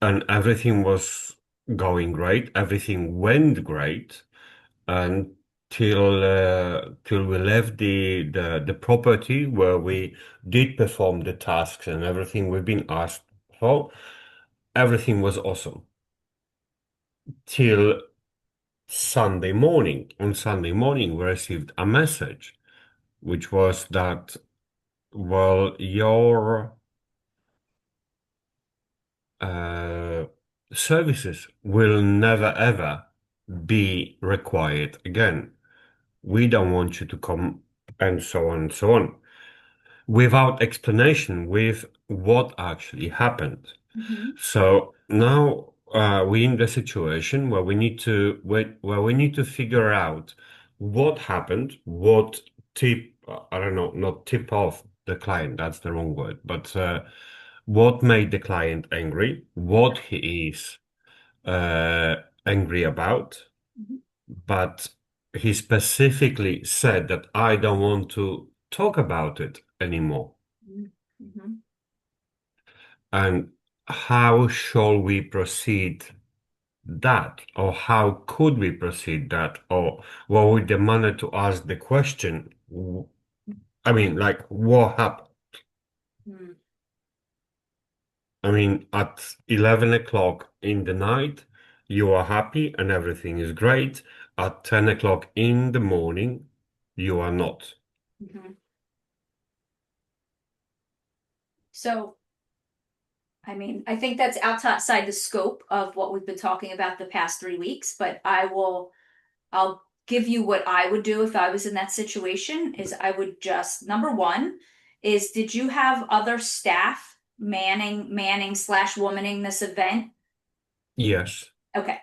and everything was going great. Everything went great until till we left the property where we did perform the tasks and everything we've been asked for. Everything was awesome till Sunday morning. On Sunday morning, we received a message, which was that, well, your uh, services will never ever be required again. We don't want you to come, and so on and so on. Without explanation, what actually happened. Mhm. So now we're in the situation where we need to figure out what happened, what tip, I don't know, not tip off the client, that's the wrong word, but what made the client angry, what he is angry about, Mhm. but he specifically said that I don't want to talk about it anymore. Mhm. Mhm. And how shall we proceed that? Or how could we proceed that? Or what would the manner to ask the question? I mean, like, what happened? Mhm. I mean, at 11 o'clock in the night, you are happy and everything is great. At 10 o'clock in the morning, you are not. Mhm. So, I mean, I think that's outside the scope of what we've been talking about the past 3 weeks, but I'll give you what I would do if I was in that situation is I would just, number one, is did you have other staff manning slash womaning this event? Yes, Okay.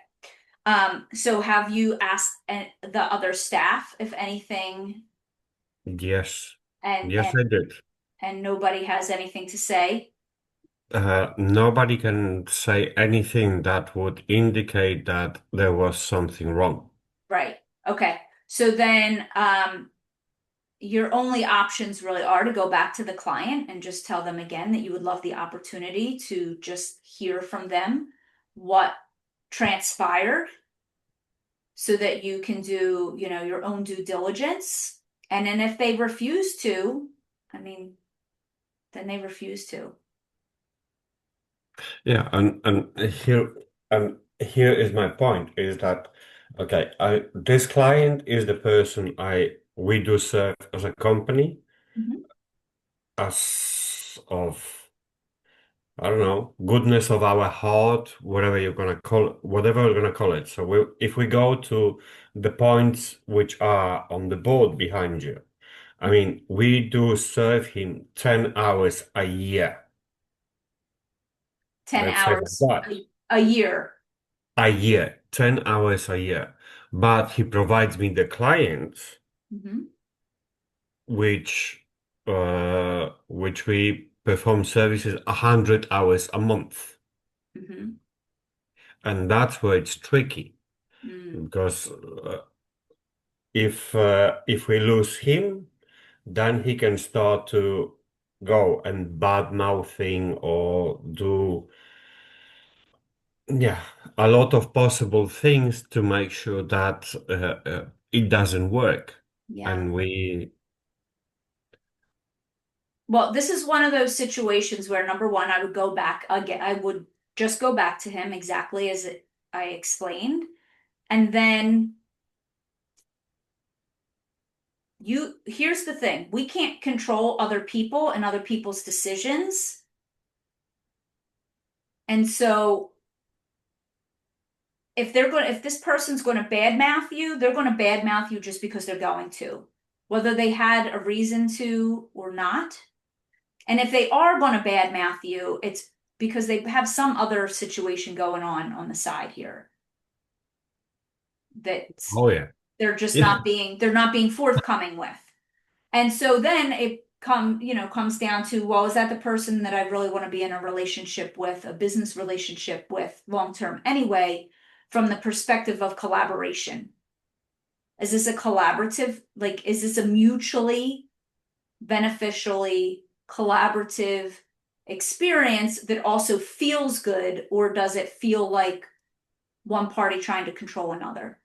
So have you asked the other staff if anything yes, and yes, I did. nobody has anything to say? Nobody can say anything that would indicate that there was something wrong. Right. Okay. So then your only options really are to go back to the client and just tell them again that you would love the opportunity to just hear from them what transpired so that you can do, your own due diligence. And then if they refuse to, I mean, then they refuse to. Yeah, and here is my point is that okay, I this client is the person I we do serve as a company Mhm. as of I don't know, goodness of our heart, whatever you're gonna call it, whatever we're gonna call it. So if we go to the points which are on the board behind you, I mean, we do serve him 10 hours a year. 10 Let's say like hours that. a year. A year, 10 hours a year. But he provides me the clients, Mhm. which we perform services 100 hours a month. Mhm. And that's where it's tricky Mm. because if we lose him, then he can start to go and bad mouthing or do yeah a lot of possible things to make sure that it doesn't work. Yeah. And we Well, this is one of those situations where number one, I would go back again. I would just go back to him exactly as I explained. And then here's the thing. We can't control other people and other people's decisions. And so if this person's going to badmouth you, they're going to badmouth you just because they're going to, whether they had a reason to or not. And if they are going to badmouth you, it's because they have some other situation going on the side here that oh yeah they're just yeah not being forthcoming with. And so then it comes down to, well, is that the person that I really want to be in a relationship with, a business relationship with long term anyway, from the perspective of collaboration? Is this a collaborative, like, is this a mutually beneficially collaborative experience that also feels good, or does it feel like one party trying to control another?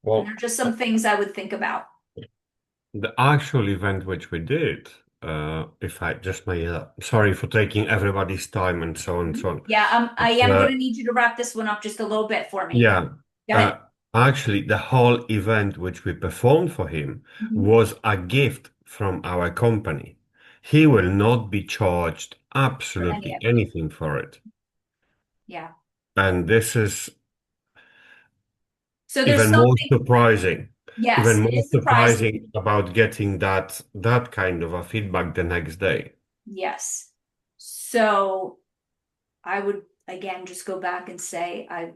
And there are well just some things I would think about. the actual event which we did if I just may sorry for taking everybody's time and so on and so on Yeah, I but, am going to need you to wrap this one up just a little bit for me. yeah Go ahead. uh, actually the whole event which we performed for him Mhm. was a gift from our company. He will not be charged For any absolutely of it. anything for it. Yeah. And this is So there's even more something, surprising, yes, even it more is surprising. surprising about getting that kind of a feedback the next day. Yes. So I would again just go back and say I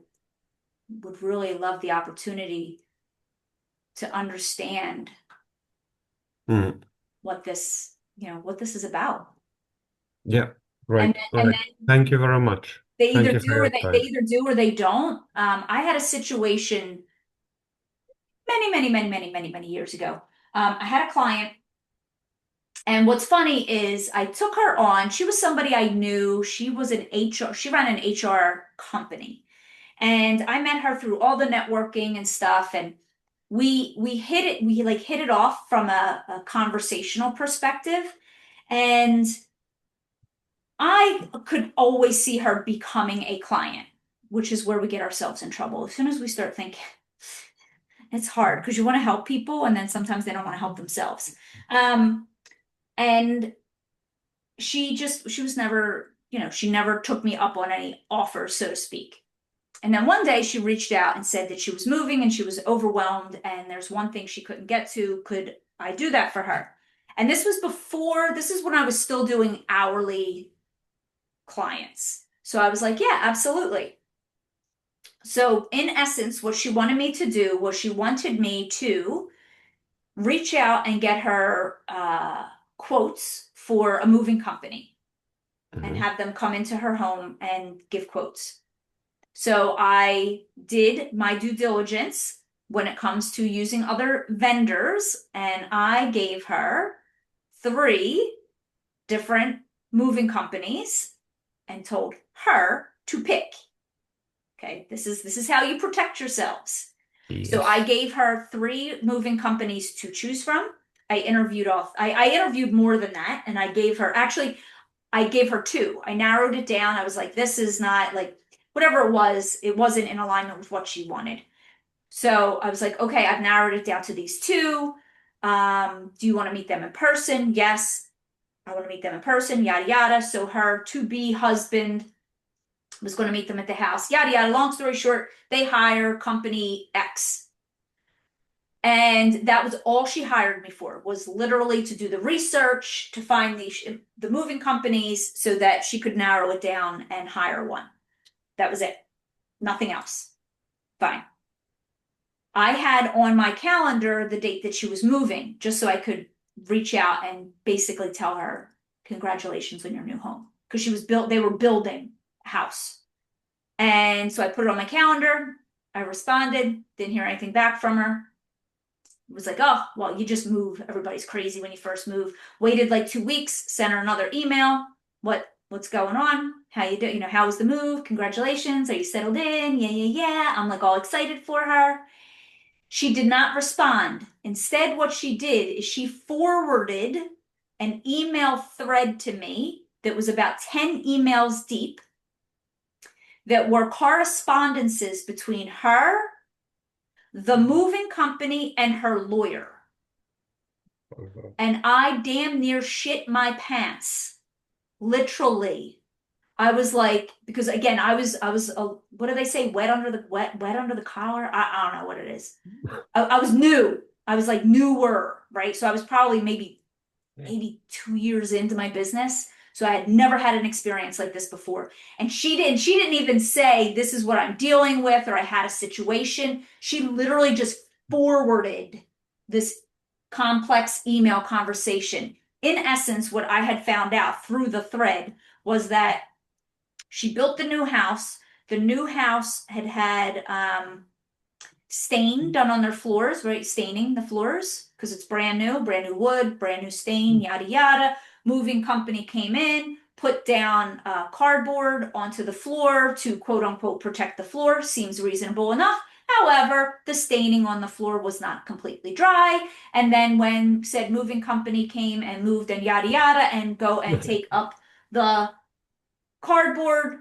would really love the opportunity to understand Mm. what this, what this is about. Yeah, And right, then, and right. then Thank you very much. they Thank either you for do or your they time. either do or they don't. I had a situation many years ago. I had a client, and what's funny is I took her on. She was somebody I knew. She was an HR, she ran an HR company. And I met her through all the networking and stuff. And we like hit it off from a conversational perspective. And I could always see her becoming a client, which is where we get ourselves in trouble. As soon as we start thinking, it's hard because you want to help people and then sometimes they don't want to help themselves. And she was never, she never took me up on any offers, so to speak. And then one day she reached out and said that she was moving and she was overwhelmed and there's one thing she couldn't get to. Could I do that for her? And this is when I was still doing hourly clients. So I was like, yeah, absolutely. So in essence, what she wanted me to do was she wanted me to reach out and get her quotes for a moving company and Mhm. have them come into her home and give quotes. So I did my due diligence when it comes to using other vendors, and I gave her three different moving companies and told her to pick. Okay, this is how you protect yourselves. So I Yes. gave her three moving companies to choose from. I interviewed more than that, and I gave her two. I narrowed it down. I was like, this is not like whatever it wasn't in alignment with what she wanted. So I was like, okay, I've narrowed it down to these two. Do you want to meet them in person? Yes, I want to meet them in person, yada yada. So her to be husband was going to meet them at the house, yada yada. Long story short, they hire company X. And that was all she hired me for, was literally to do the research, to find the moving companies so that she could narrow it down and hire one. That was it. Nothing else. Fine. I had on my calendar the date that she was moving, just so I could reach out and basically tell her, congratulations on your new home. Because they were building a house. And so I put it on my calendar. I responded, didn't hear anything back from her. It was like, oh, well, you just move. Everybody's crazy when you first move. Waited like 2 weeks, sent her another email. What's going on? How you doing? How was the move? Congratulations. Are you settled in? Yeah, yeah, yeah. I'm like all excited for her. She did not respond. Instead, what she did is she forwarded an email thread to me that was about 10 emails deep that were correspondences between her, the moving company, and her lawyer. And I damn near shit my pants. Literally. I was like, because again, what do they say? Wet under the collar. I don't know what it is. I was new. I was like newer, right? So I was probably maybe 2 years into my business. So I had never had an experience like this before. And she didn't even say, this is what I'm dealing with, or I had a situation. She literally just forwarded this complex email conversation. In essence, what I had found out through the thread was that she built the new house. The new house had stain done on their floors, right? Staining the floors because it's brand new wood, brand new stain, yada yada. Moving company came in, put down cardboard onto the floor to quote unquote protect the floor. Seems reasonable enough. However, the staining on the floor was not completely dry. And then when said moving company came and moved and yada yada and go and take up the cardboard,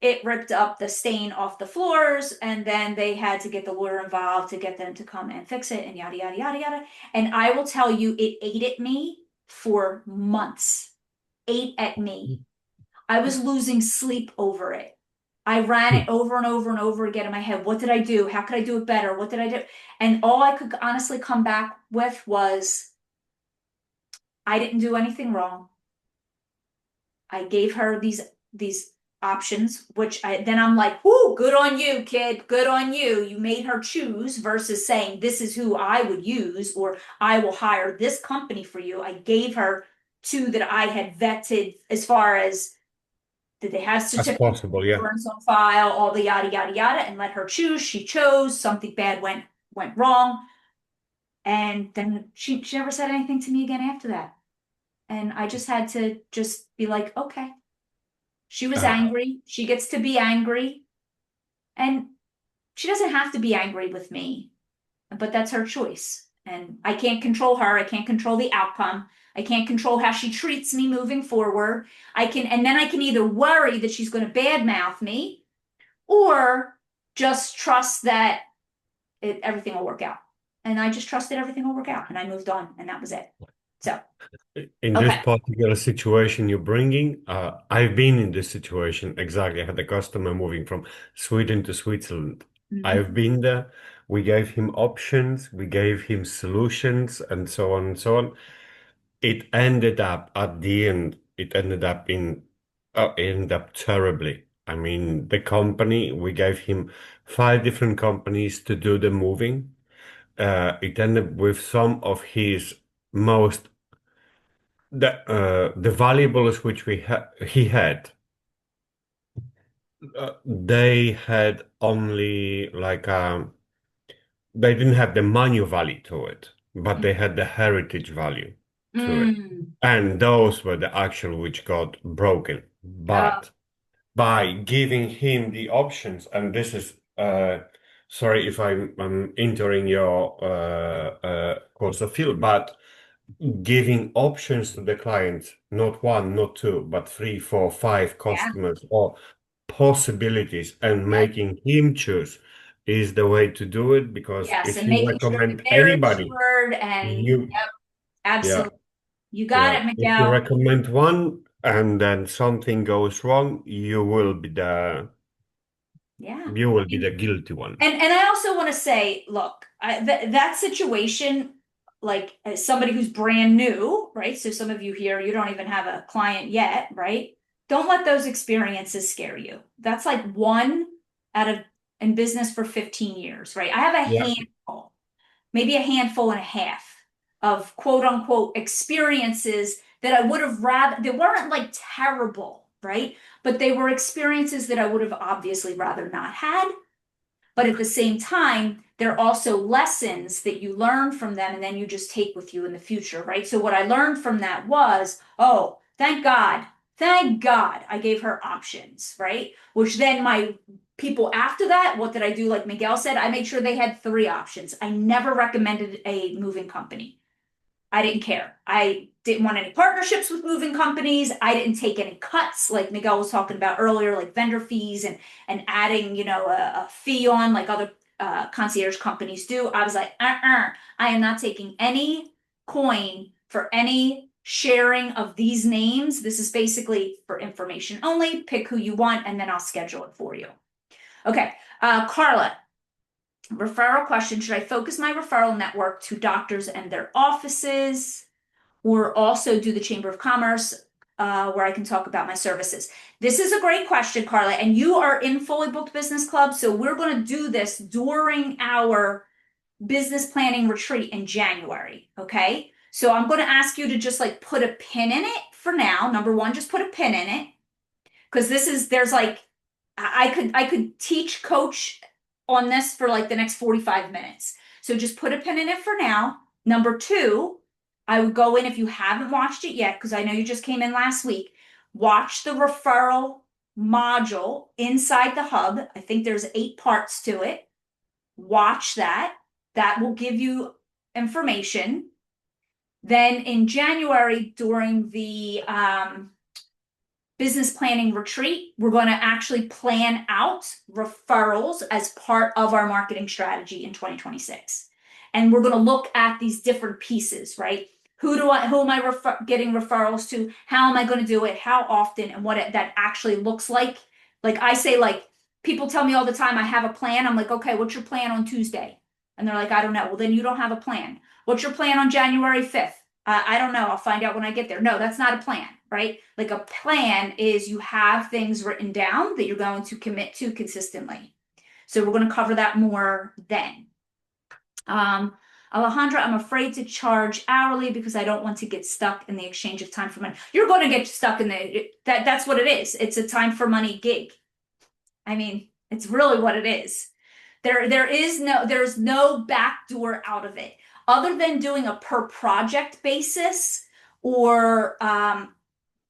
it ripped up the stain off the floors, and then they had to get the lawyer involved to get them to come and fix it and yada yada yada yada. And I will tell you, it ate at me for months. Ate at me. I was losing sleep over it. I ran it over and over and over again in my head. What did I do? How could I do it better? What did I do? And all I could honestly come back with was I didn't do anything wrong. I gave her these options, which then I'm like, whoo, good on you, kid. Good on you. You made her choose versus saying, this is who I would use, or I will hire this company for you. I gave her two that I had vetted as far as did they have As certificate possible, yeah. insurance on file, all the yada yada yada, and let her choose. She chose, something bad went wrong. And then she never said anything to me again after that. And I just had to just be like, okay. She was Uh, angry. She gets to be angry. And she doesn't have to be angry with me, but that's her choice. And I can't control her. I can't control the outcome. I can't control how she treats me moving forward. And then I can either worry that she's going to badmouth me or just trust that everything will work out. And I just trusted everything will work out and I moved on and that was it. So, in this okay. particular situation you're bringing, I've been in this situation exactly. I had a customer moving from Sweden to Switzerland. I've Mhm. been there. We gave him options, we gave him solutions, and so on and so on. It ended up at the end, it ended up terribly. I mean, the company, we gave him five different companies to do the moving. It ended with some of his most the valuables which he had. They had only like they didn't have the money value to it, but they had the heritage value to it. Mm. And those were the actual which got broken. Uh, But by giving him the options, and this is sorry if I'm entering your course of field, but giving options to the client, not one, not two, but three, four, five yeah. customers or possibilities, and Yep. making him choose is the way to do it. Because Yes. if And you making sure that recommend they're anybody, insured and you, yep, yeah, absolutely. You got yeah. it, If you Miguel. recommend one and then something goes wrong, Yeah. you will be And the guilty one. and I also want to say, look, that situation, like as somebody who's brand new, right? So some of you here, you don't even have a client yet, right? Don't let those experiences scare you. That's like one out of in business for 15 years, right? I have a Yeah. handful, maybe a handful and a half of quote unquote experiences that I would have rather, they weren't like terrible, right? But they were experiences that I would have obviously rather not had. But at the same time, they're also lessons that you learn from them and then you just take with you in the future, right? So what I learned from that was, oh, thank God I gave her options, right? Which then my people after that, what did I do? Like Miguel said, I made sure they had three options. I never recommended a moving company. I didn't care. I didn't want any partnerships with moving companies. I didn't take any cuts like Miguel was talking about earlier, like vendor fees and adding, a fee on like other concierge companies do. I was like, I am not taking any coin for any sharing of these names. This is basically for information only. Pick who you want, and then I'll schedule it for you. Okay, Carla, referral question. Should I focus my referral network to doctors and their offices, or also do the Chamber of Commerce, where I can talk about my services? This is a great question, Carla, and you are in Fully Booked Business Club, so we're going to do this during our business planning retreat in January, okay? So I'm going to ask you to just like put a pin in it for now. Number one, just put a pin in it because there's like I could teach coach on this for like the next 45 minutes. So just put a pin in it for now. Number two, I would go in if you haven't watched it yet, because I know you just came in last week. Watch the referral module inside the hub. I think there's 8 parts to it. Watch that. That will give you information. Then in January, during the business planning retreat, we're going to actually plan out referrals as part of our marketing strategy in 2026. And we're going to look at these different pieces, right? Who am I getting referrals to? How am I going to do it? How often? And what that actually looks like. Like I say, like people tell me all the time, I have a plan. I'm like, okay, what's your plan on Tuesday? And they're like, I don't know. Well, then you don't have a plan. What's your plan on January 5th? I don't know. I'll find out when I get there. No, that's not a plan, right? Like a plan is you have things written down that you're going to commit to consistently. So we're going to cover that more then. Alejandra, I'm afraid to charge hourly because I don't want to get stuck in the exchange of time for money. You're going to get stuck in that's what it is. It's a time for money gig. I mean, it's really what it is. There's no backdoor out of it other than doing a per project basis or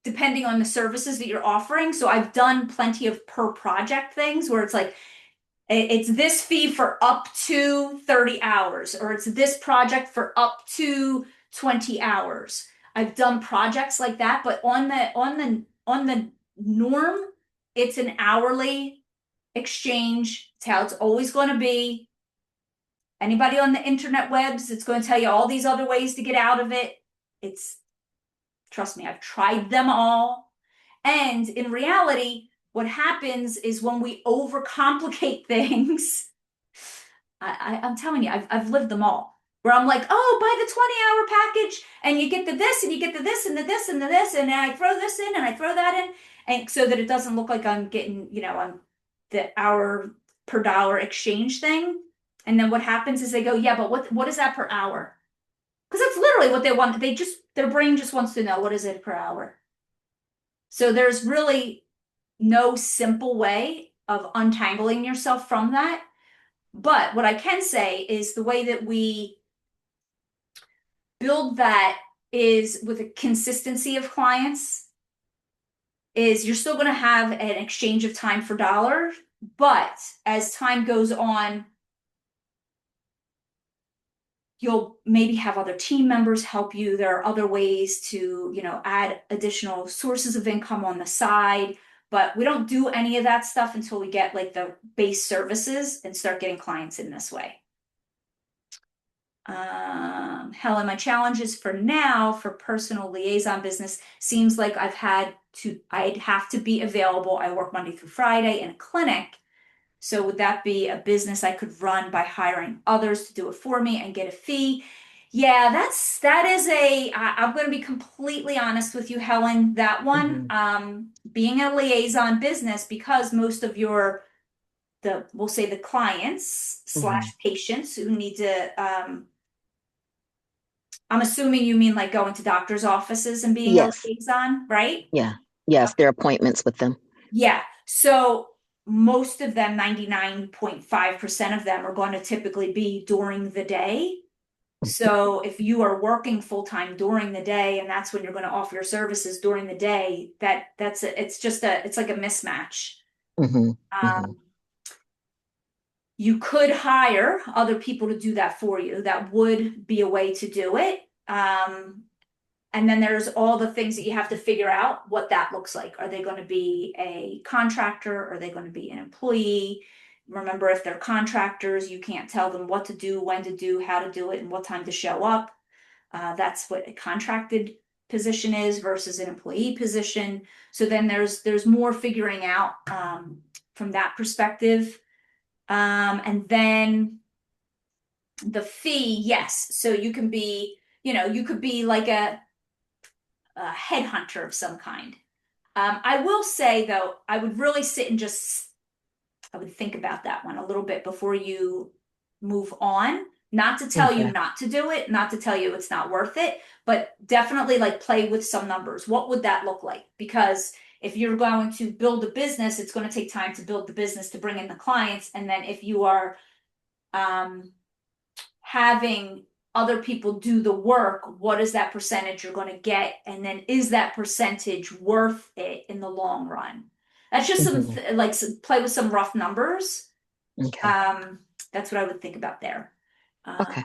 depending on the services that you're offering. So I've done plenty of per project things where it's like it's this fee for up to 30 hours, or it's this project for up to 20 hours. I've done projects like that, but on the norm, it's an hourly exchange. It's how it's always going to be. Anybody on the internet webs, it's going to tell you all these other ways to get out of it. Trust me, I've tried them all. And in reality, what happens is when we overcomplicate things, I'm telling you, I've lived them all. Where I'm like, oh, buy the 20-hour package, and you get the this, and you get the this, and the this, and the this, and then I throw this in, and I throw that in, and so that it doesn't look like I'm getting, I'm the hour per dollar exchange thing. And then what happens is they go, yeah, but what is that per hour? Because that's literally what they want. Their brain just wants to know, what is it per hour? So there's really no simple way of untangling yourself from that. But what I can say is the way that we build that is with a consistency of clients is you're still going to have an exchange of time for dollars, but as time goes on, you'll maybe have other team members help you. There are other ways to, add additional sources of income on the side, but we don't do any of that stuff until we get like the base services and start getting clients in this way. Helen, my challenges for now for personal liaison business seems like I'd have to be available. I work Monday through Friday in a clinic. So would that be a business I could run by hiring others to do it for me and get a fee? Yeah, I'm going to be completely honest with you, Helen, that one, being a liaison business, because most of we'll say the clients / patients who need to, I'm assuming you mean like going to doctor's offices and being a liaison, right? Yeah. Yes, there are appointments with them. Yeah. So most of them, 99.5% of them are going to typically be during the day. So if you are working full-time during the day and that's when you're going to offer your services during the day, it's like a mismatch. You could hire other people to do that for you. That would be a way to do it. And then there's all the things that you have to figure out what that looks like. Are they going to be a contractor? Are they going to be an employee? Remember, if they're contractors, you can't tell them what to do, when to do, how to do it, and what time to show up. That's what a contracted position is versus an employee position. So then there's more figuring out from that perspective. And then the fee, yes. So you can be, you could be like a headhunter of some kind. I will say though, I would really sit and I would think about that one a little bit before you move on. Not to tell you not to do it, not to tell you it's not worth it, but definitely like play with some numbers. What would that look like? Because if you're going to build a business, it's going to take time to build the business to bring in the clients. And then if you are having other people do the work, what is that percentage you're going to get? And then is that percentage worth it in the long run? That's just play with some rough numbers. That's what I would think about there. Okay.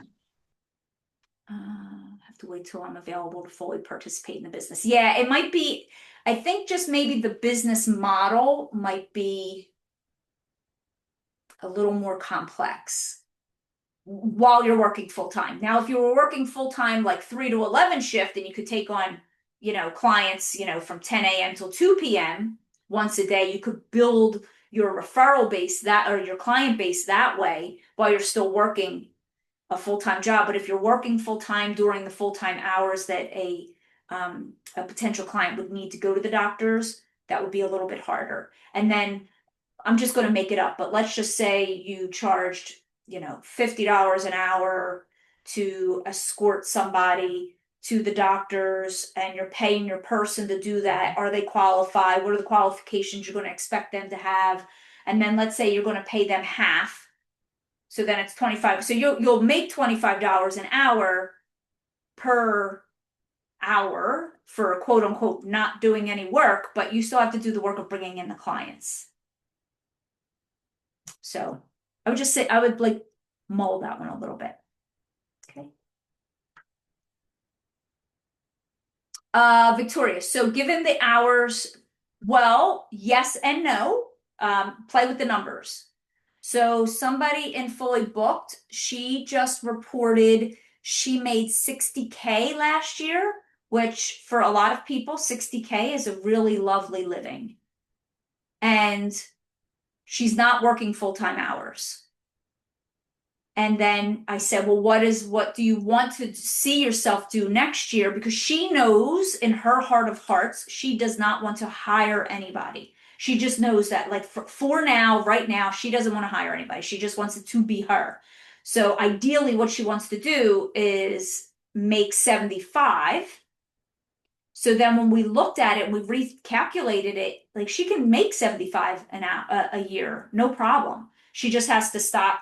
Have to wait till I'm available to fully participate in the business. Yeah, it might be, I think just maybe the business model might be a little more complex while you're working full time. Now, if you were working full time, like 3 to 11 shift, and you could take on, clients, from 10 a.m. till 2 p.m. once a day, you could build your referral base or your client base that way while you're still working a full-time job. But if you're working full-time during the full-time hours that a potential client would need to go to the doctors, that would be a little bit harder. And then I'm just going to make it up, but let's just say you charged, $50 an hour to escort somebody to the doctors, and you're paying your person to do that. Are they qualified? What are the qualifications you're going to expect them to have? And then let's say you're going to pay them half. So then it's 25. So you'll make $25 an hour per hour for quote unquote not doing any work, but you still have to do the work of bringing in the clients. So I would just say, I would like mull that one a little bit. Okay. Victoria, so given the hours, well, yes and no. Play with the numbers. So somebody in Fully Booked, she just reported she made 60K last year, which for a lot of people, 60K is a really lovely living. And she's not working full-time hours. And then I said, well, what do you want to see yourself do next year? Because she knows in her heart of hearts, she does not want to hire anybody. She just knows that like for now, right now, she doesn't want to hire anybody. She just wants it to be her. So ideally what she wants to do is make 75. So then when we looked at it and we recalculated it, like she can make 75 a year, no problem. She just has to stop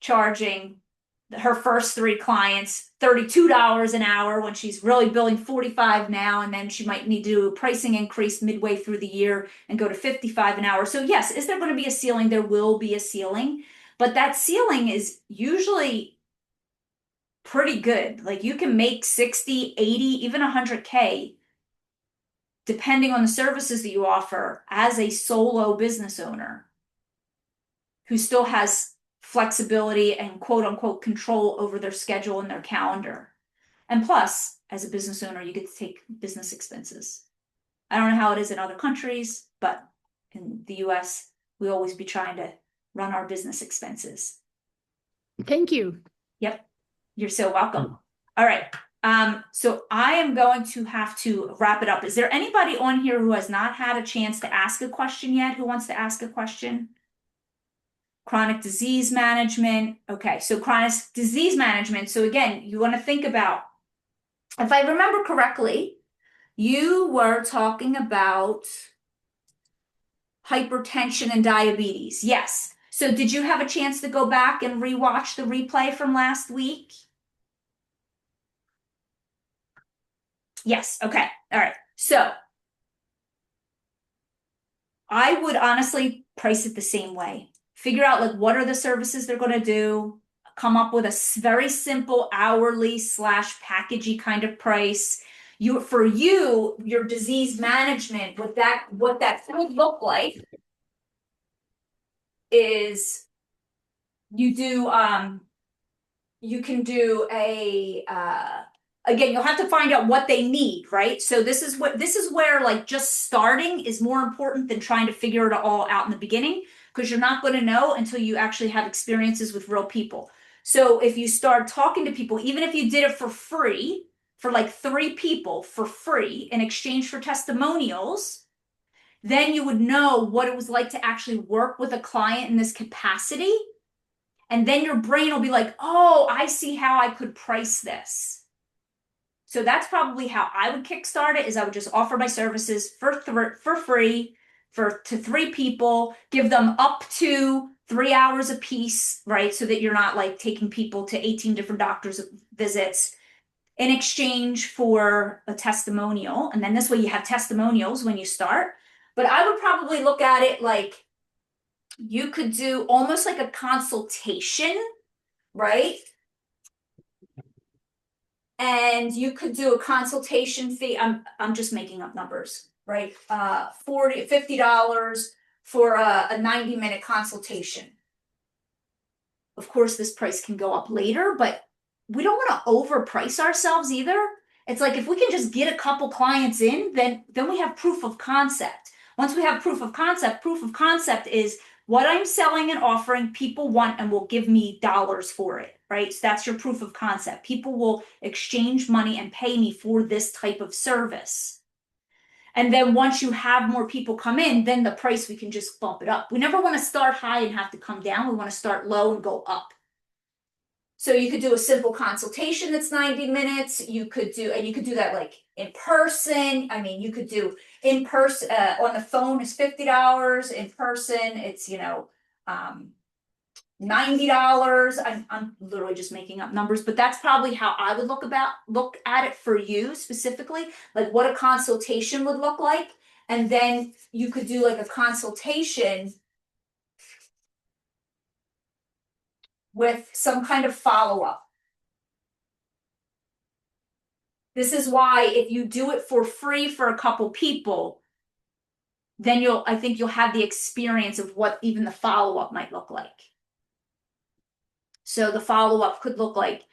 charging her first 3 clients $32 an hour when she's really billing 45 now, and then she might need to do a pricing increase midway through the year and go to 55 an hour. So yes, is there going to be a ceiling? There will be a ceiling, but that ceiling is usually pretty good. Like you can make 60, 80, even 100K depending on the services that you offer as a solo business owner who still has flexibility and quote unquote control over their schedule and their calendar. And plus, as a business owner, you get to take business expenses. I don't know how it is in other countries, but in the US, we always be trying to run our business expenses. Thank you. Yep. You're so welcome. All right. So I am going to have to wrap it up. Is there anybody on here who has not had a chance to ask a question yet? Who wants to ask a question? Chronic disease management. Okay, so chronic disease management. So again, you want to think about, if I remember correctly, you were talking about hypertension and diabetes. Yes. So did you have a chance to go back and rewatch the replay from last week? Yes. Okay. All right. So I would honestly price it the same way. Figure out like what are the services they're going to do, come up with a very simple hourly / packagey kind of price. For your disease management, what that would look like is you can do a again, you'll have to find out what they need, right? So this is where like just starting is more important than trying to figure it all out in the beginning, because you're not going to know until you actually have experiences with real people. So if you start talking to people, even if you did it for free, for like 3 people for free in exchange for testimonials, then you would know what it was like to actually work with a client in this capacity. And then your brain will be like, oh, I see how I could price this. So that's probably how I would kickstart it, is I would just offer my services for free to 3 people, give them up to 3 hours a piece, right? So that you're not like taking people to 18 different doctors visits in exchange for a testimonial. And then this way you have testimonials when you start. But I would probably look at it like you could do almost like a consultation, right? And you could do a consultation fee. I'm just making up numbers, right? $50 for a 90-minute consultation. Of course, this price can go up later, but we don't want to overprice ourselves either. It's like if we can just get a couple clients in, then we have proof of concept. Once we have proof of concept is what I'm selling and offering, people want and will give me dollars for it, right? So that's your proof of concept. People will exchange money and pay me for this type of service. And then once you have more people come in, then the price, we can just bump it up. We never want to start high and have to come down. We want to start low and go up. So you could do a simple consultation that's 90 minutes. You could do that like in person. I mean, you could do in person, on the phone is $50. In person, it's, $90. I'm literally just making up numbers, but that's probably how I would look at it for you specifically, like what a consultation would look like. And then you could do like a consultation with some kind of follow-up. This is why if you do it for free for a couple people, then I think you'll have the experience of what even the follow-up might look like. So the follow-up could look like,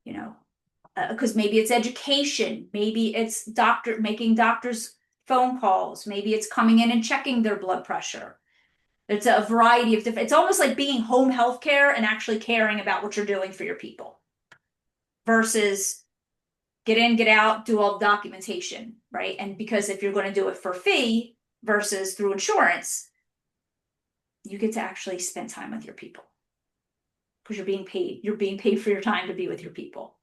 because maybe it's education, maybe it's making doctors phone calls, maybe it's coming in and checking their blood pressure. It's a variety of different, it's almost like being home health care and actually caring about what you're doing for your people versus get in, get out, do all the documentation, right? And because if you're going to do it for fee versus through insurance, you get to actually spend time with your people because you're being paid. You're being paid for your time to be with your people.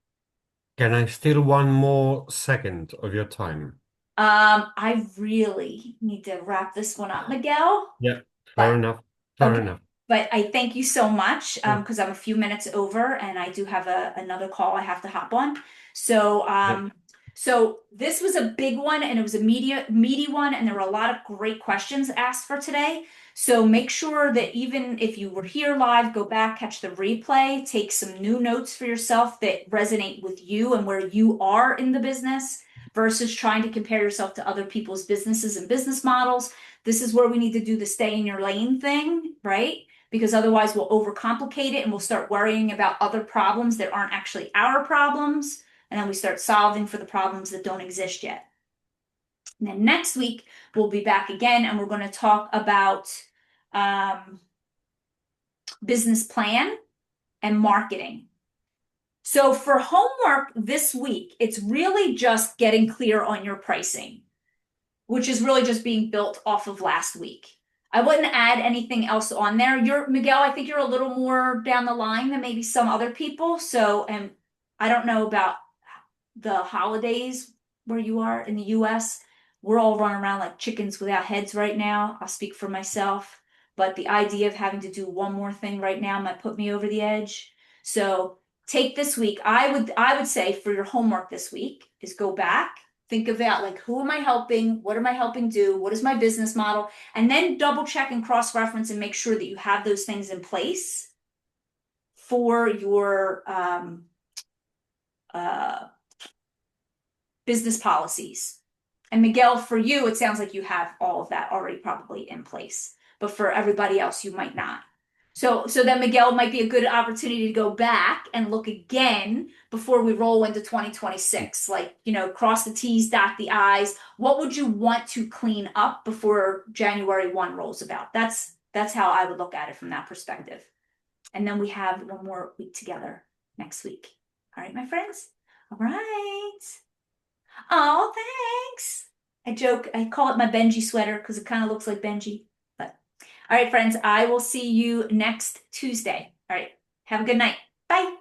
Can I steal one more second of your time? I really need to wrap this one up, Miguel. Yeah, But- fair enough. Fair Okay. enough. But I thank you so much Yeah. because I'm a few minutes over and I do have another call I have to hop on. So so this was a big one and it was a meaty one and there were a lot of great questions asked for today. So make sure that even if you were here live, go back, catch the replay, take some new notes for yourself that resonate with you and where you are in the business versus trying to compare yourself to other people's businesses and business models. This is where we need to do the stay in your lane thing, right? Because otherwise we'll overcomplicate it and we'll start worrying about other problems that aren't actually our problems. And then we start solving for the problems that don't exist yet. And then next week, we'll be back again and we're going to talk about business plan and marketing. So for homework this week, it's really just getting clear on your pricing, which is really just being built off of last week. I wouldn't add anything else on there. Miguel, I think you're a little more down the line than maybe some other people. So, and I don't know about the holidays where you are in the US. We're all running around like chickens without heads right now. I'll speak for myself. But the idea of having to do one more thing right now might put me over the edge. So take this week. I would say for your homework this week is go back. Think about like, who am I helping? What am I helping do? What is my business model? And then double check and cross-reference and make sure that you have those things in place for your business policies. And Miguel, for you, it sounds like you have all of that already probably in place. But for everybody else, you might not. So then Miguel might be a good opportunity to go back and look again before we roll into 2026. Like, cross the T's, dot the I's. What would you want to clean up before January 1 rolls about? That's how I would look at it from that perspective. And then we have one more week together next week. All right, my friends? All right. Oh, thanks. I call it my Benji sweater because it kind of looks like Benji. All right, friends, I will see you next Tuesday. All right, have a good night. Bye.